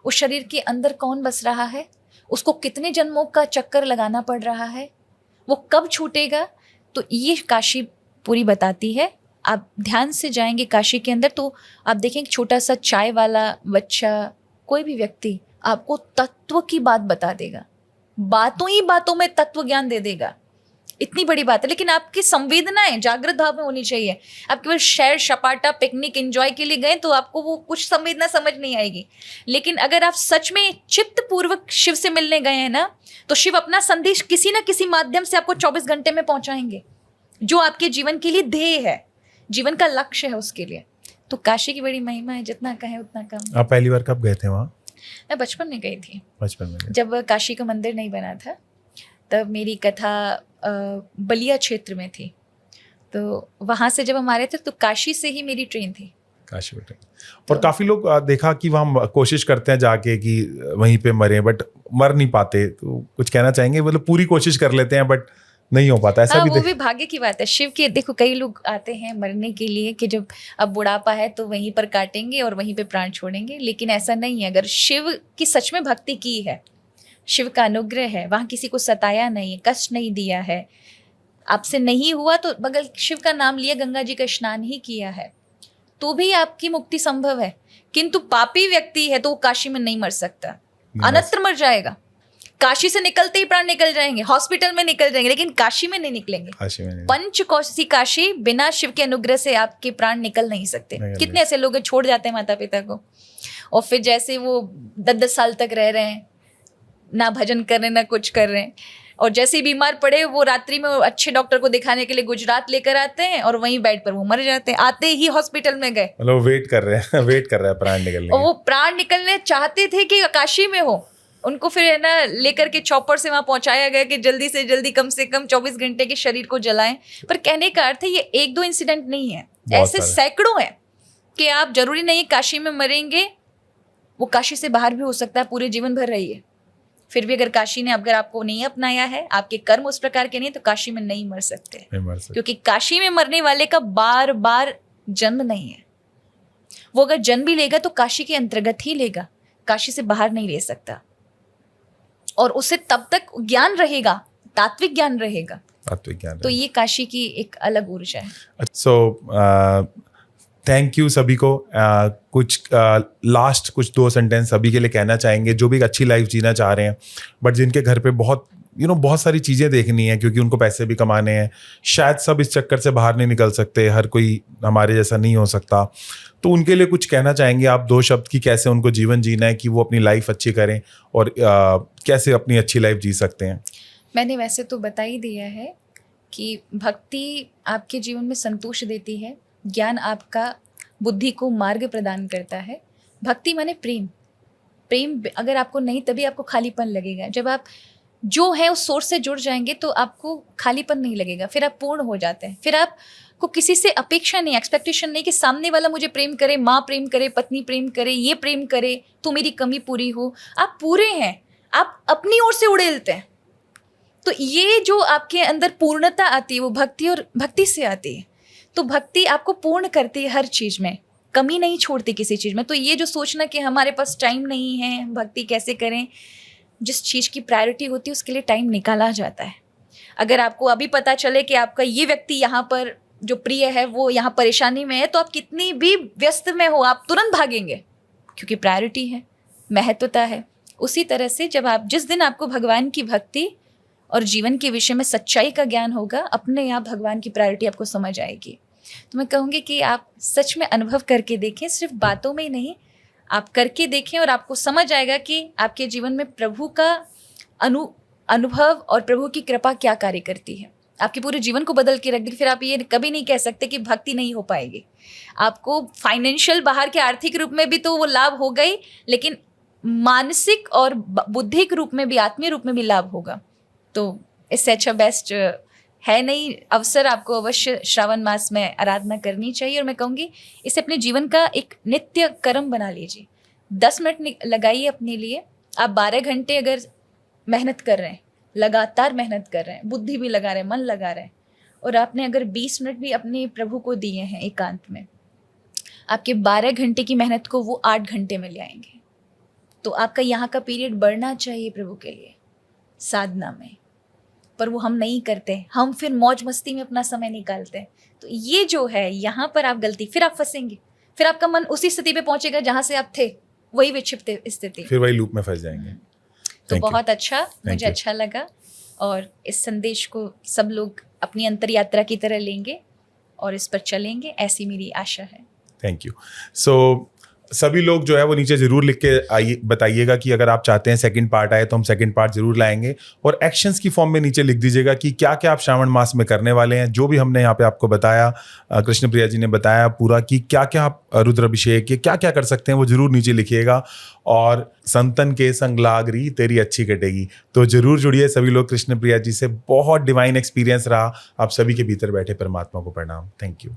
उस शरीर के अंदर कौन बस रहा है, उसको कितने जन्मों का चक्कर लगाना पड़ रहा है, वो कब छूटेगा, तो ये काशी पूरी बताती है। आप ध्यान से जाएंगे काशी के अंदर तो आप देखेंगे छोटा सा चाय वाला बच्चा, कोई भी व्यक्ति आपको तत्व की बात बता देगा, बातों ही बातों में तत्व ज्ञान दे देगा। इतनी बड़ी बात है। लेकिन आपकी संवेदनाएं जागृत भाव में होनी चाहिए। आप केवल शैर सपाटा पिकनिक एंजॉय के लिए गए तो आपको वो कुछ संवेदना समझ नहीं आएगी। लेकिन अगर आप सच में चित्त पूर्वक शिव से मिलने गए हैं ना, तो शिव अपना संदेश किसी ना किसी माध्यम से आपको 24 घंटे में पहुंचाएंगे, जो आपके जीवन के लिए ध्येय है, जीवन का लक्ष्य है उसके लिए। तो काशी की बड़ी महिमा है, जितना कहे उतना कम। आप पहली बार कब गए थे वहाँ? मैं बचपन में गई थी। बचपन में? जब काशी का मंदिर नहीं बना था तब मेरी कथा बलिया क्षेत्र में थी। तो वहाँ से जब हम आ रहे थे तो काशी से ही मेरी ट्रेन थी। काशी में ट्रेन। और काफी लोग देखा कि वहाँ कोशिश करते हैं जाके कि वहीं पे मरे, बट मर नहीं पाते। तो कुछ कहना चाहेंगे? मतलब पूरी कोशिश कर लेते हैं बट नहीं हो पाता, ऐसा भी? वो भी भाग्य की बात है। शिव के देखो कई लोग आते हैं मरने के लिए कि जब अब बुढ़ापा है तो वहीं पर काटेंगे और वहीं पे प्राण छोड़ेंगे, लेकिन ऐसा नहीं है। अगर शिव की सच में भक्ति की है, शिव का अनुग्रह है, वहाँ किसी को सताया नहीं, कष्ट नहीं दिया है, आपसे नहीं हुआ तो बगल शिव का नाम लिया, गंगा जी का स्नान ही किया है, तो भी आपकी मुक्ति संभव है। किंतु पापी व्यक्ति है तो वो काशी में नहीं मर सकता, अनत्र मर जाएगा। काशी से निकलते ही प्राण निकल जाएंगे, हॉस्पिटल में निकल जाएंगे, लेकिन काशी में नहीं निकलेंगे। पंचकोशी काशी, बिना शिव के अनुग्रह से आपके प्राण निकल नहीं सकते। कितने ऐसे लोग छोड़ जाते हैं माता पिता को, और फिर जैसे वो 10-10 साल तक रह रहे हैं, ना भजन कर रहे ना कुछ कर रहे हैं, और जैसे ही बीमार पड़े वो रात्रि में अच्छे डॉक्टर को दिखाने के लिए गुजरात लेकर आते हैं और वहीं बेड पर वो मर जाते हैं। आते ही हॉस्पिटल में गए, मतलब वेट कर रहे हैं वेट कर रहा है प्राण निकलने। और वो प्राण निकलने चाहते थे कि काशी में हो, उनको फिर है ना लेकर के चॉपर से वहां पहुंचाया गया कि जल्दी से जल्दी कम से कम 24 घंटे के शरीर को जलाएं। पर कहने का अर्थ है ये 1-2 इंसिडेंट नहीं है, ऐसे सैकड़ों हैं कि आप जरूरी नहीं काशी में मरेंगे, वो काशी से बाहर भी हो सकता है, पूरे जीवन भर रहिए। फिर भी अगर काशी ने अगर आपको नहीं अपनाया है, आपके कर्म उस प्रकार के नहीं, तो काशी में नहीं मर सकते, क्योंकि काशी में मरने वाले का बार बार जन्म नहीं है। वो अगर जन्म भी लेगा तो काशी के अंतर्गत ही लेगा, काशी से बाहर नहीं ले सकता, और उसे तब तक ज्ञान रहेगा, तात्विक ज्ञान रहेगा। तो ये काशी की एक अलग ऊर्जा है। सो थैंक यू सभी को। कुछ लास्ट कुछ 2 सेंटेंस सभी के लिए कहना चाहेंगे जो भी अच्छी लाइफ जीना चाह रहे हैं, बट जिनके घर पे बहुत बहुत सारी चीज़ें देखनी है, क्योंकि उनको पैसे भी कमाने हैं, शायद सब इस चक्कर से बाहर नहीं निकल सकते, हर कोई हमारे जैसा नहीं हो सकता। तो उनके लिए कुछ कहना चाहेंगे आप 2 शब्द की कैसे उनको जीवन जीना है कि वो अपनी लाइफ अच्छी करें और कैसे अपनी अच्छी लाइफ जी सकते हैं? मैंने वैसे तो बता ही दिया है कि भक्ति आपके जीवन में संतोष देती है, ज्ञान आपका बुद्धि को मार्ग प्रदान करता है। भक्ति माने प्रेम। प्रेम अगर आपको नहीं, तभी आपको खालीपन लगेगा। जब आप जो है उस सोर्स से जुड़ जाएंगे तो आपको खालीपन नहीं लगेगा, फिर आप पूर्ण हो जाते हैं। फिर आप को किसी से अपेक्षा नहीं, एक्सपेक्टेशन नहीं कि सामने वाला मुझे प्रेम करे, माँ प्रेम करे, पत्नी प्रेम करे, ये प्रेम करे तो मेरी कमी पूरी हो। आप पूरे हैं, आप अपनी ओर से उड़ेलते हैं। तो ये जो आपके अंदर पूर्णता आती है वो भक्ति और भक्ति से आती है। तो भक्ति आपको पूर्ण करती है, हर चीज़ में कमी नहीं छोड़ती किसी चीज़ में। तो ये जो सोचना कि हमारे पास टाइम नहीं है, भक्ति कैसे करें, जिस चीज़ की प्रायोरिटी होती है उसके लिए टाइम निकाला जाता है। अगर आपको अभी पता चले कि आपका ये व्यक्ति यहाँ पर जो प्रिय है वो यहाँ परेशानी में है, तो आप कितनी भी व्यस्त में हो आप तुरंत भागेंगे, क्योंकि प्रायोरिटी है, महत्वता है। उसी तरह से जब आप, जिस दिन आपको भगवान की भक्ति और जीवन के विषय में सच्चाई का ज्ञान होगा, अपने आप भगवान की प्रायोरिटी आपको समझ आएगी। तो मैं कहूँगी कि आप सच में अनुभव करके देखें, सिर्फ बातों में ही नहीं, आप करके देखें और आपको समझ आएगा कि आपके जीवन में प्रभु का अनुभव और प्रभु की कृपा क्या कार्य करती है। आपके पूरे जीवन को बदल के रख देगी। फिर आप ये कभी नहीं कह सकते कि भक्ति नहीं हो पाएगी। आपको फाइनेंशियल, बाहर के आर्थिक रूप में भी तो वो लाभ होगा ही, लेकिन मानसिक और बुद्धिक रूप में भी, आत्मीय रूप में भी लाभ होगा। तो इससे अच्छा बेस्ट है नहीं अवसर। आपको अवश्य श्रावण मास में आराधना करनी चाहिए। और मैं कहूँगी इसे अपने जीवन का एक नित्य कर्म बना लीजिए। 10 मिनट लगाइए अपने लिए। आप 12 घंटे अगर मेहनत कर रहे हैं, लगातार मेहनत कर रहे हैं, बुद्धि भी लगा रहे हैं, मन लगा रहे हैं, और आपने अगर 20 मिनट भी अपने प्रभु को दिए हैं एकांत में, आपके 12 घंटे की मेहनत को वो 8 घंटे में ले आएंगे। तो आपका यहाँ का पीरियड बढ़ना चाहिए प्रभु के लिए साधना में, पर वो हम नहीं करते। हम फिर मौज मस्ती में अपना समय निकालते हैं। तो ये जो है यहाँ पर आप गलती, फिर आप फंसेंगे, फिर आपका मन उसी स्थिति पे पहुंचेगा जहाँ से आप थे, वही विक्षिप्त स्थिति, फिर वही लूप में फंस जाएंगे। तो बहुत अच्छा, मुझे अच्छा लगा, और इस संदेश को सब लोग अपनी अंतर यात्रा की तरह लेंगे और इस पर चलेंगे, ऐसी मेरी आशा है। Thank you. सो सभी लोग जो है वो नीचे जरूर लिख के आइए, बताइएगा कि अगर आप चाहते हैं सेकंड पार्ट आए तो हम सेकंड पार्ट जरूर लाएंगे, और एक्शंस की फॉर्म में नीचे लिख दीजिएगा कि क्या क्या आप श्रावण मास में करने वाले हैं। जो भी हमने यहाँ पे आपको बताया, कृष्ण प्रिया जी ने बताया पूरा कि क्या क्या आप रुद्राभिषेक, क्या क्या कर सकते हैं, वो जरूर नीचे लिखिएगा। और संतन के संग लागरी तेरी अच्छी कटेगी, तो जरूर जुड़िए सभी लोग कृष्ण प्रिया जी से। बहुत डिवाइन एक्सपीरियंस रहा। आप सभी के भीतर बैठे परमात्मा को प्रणाम। Thank you.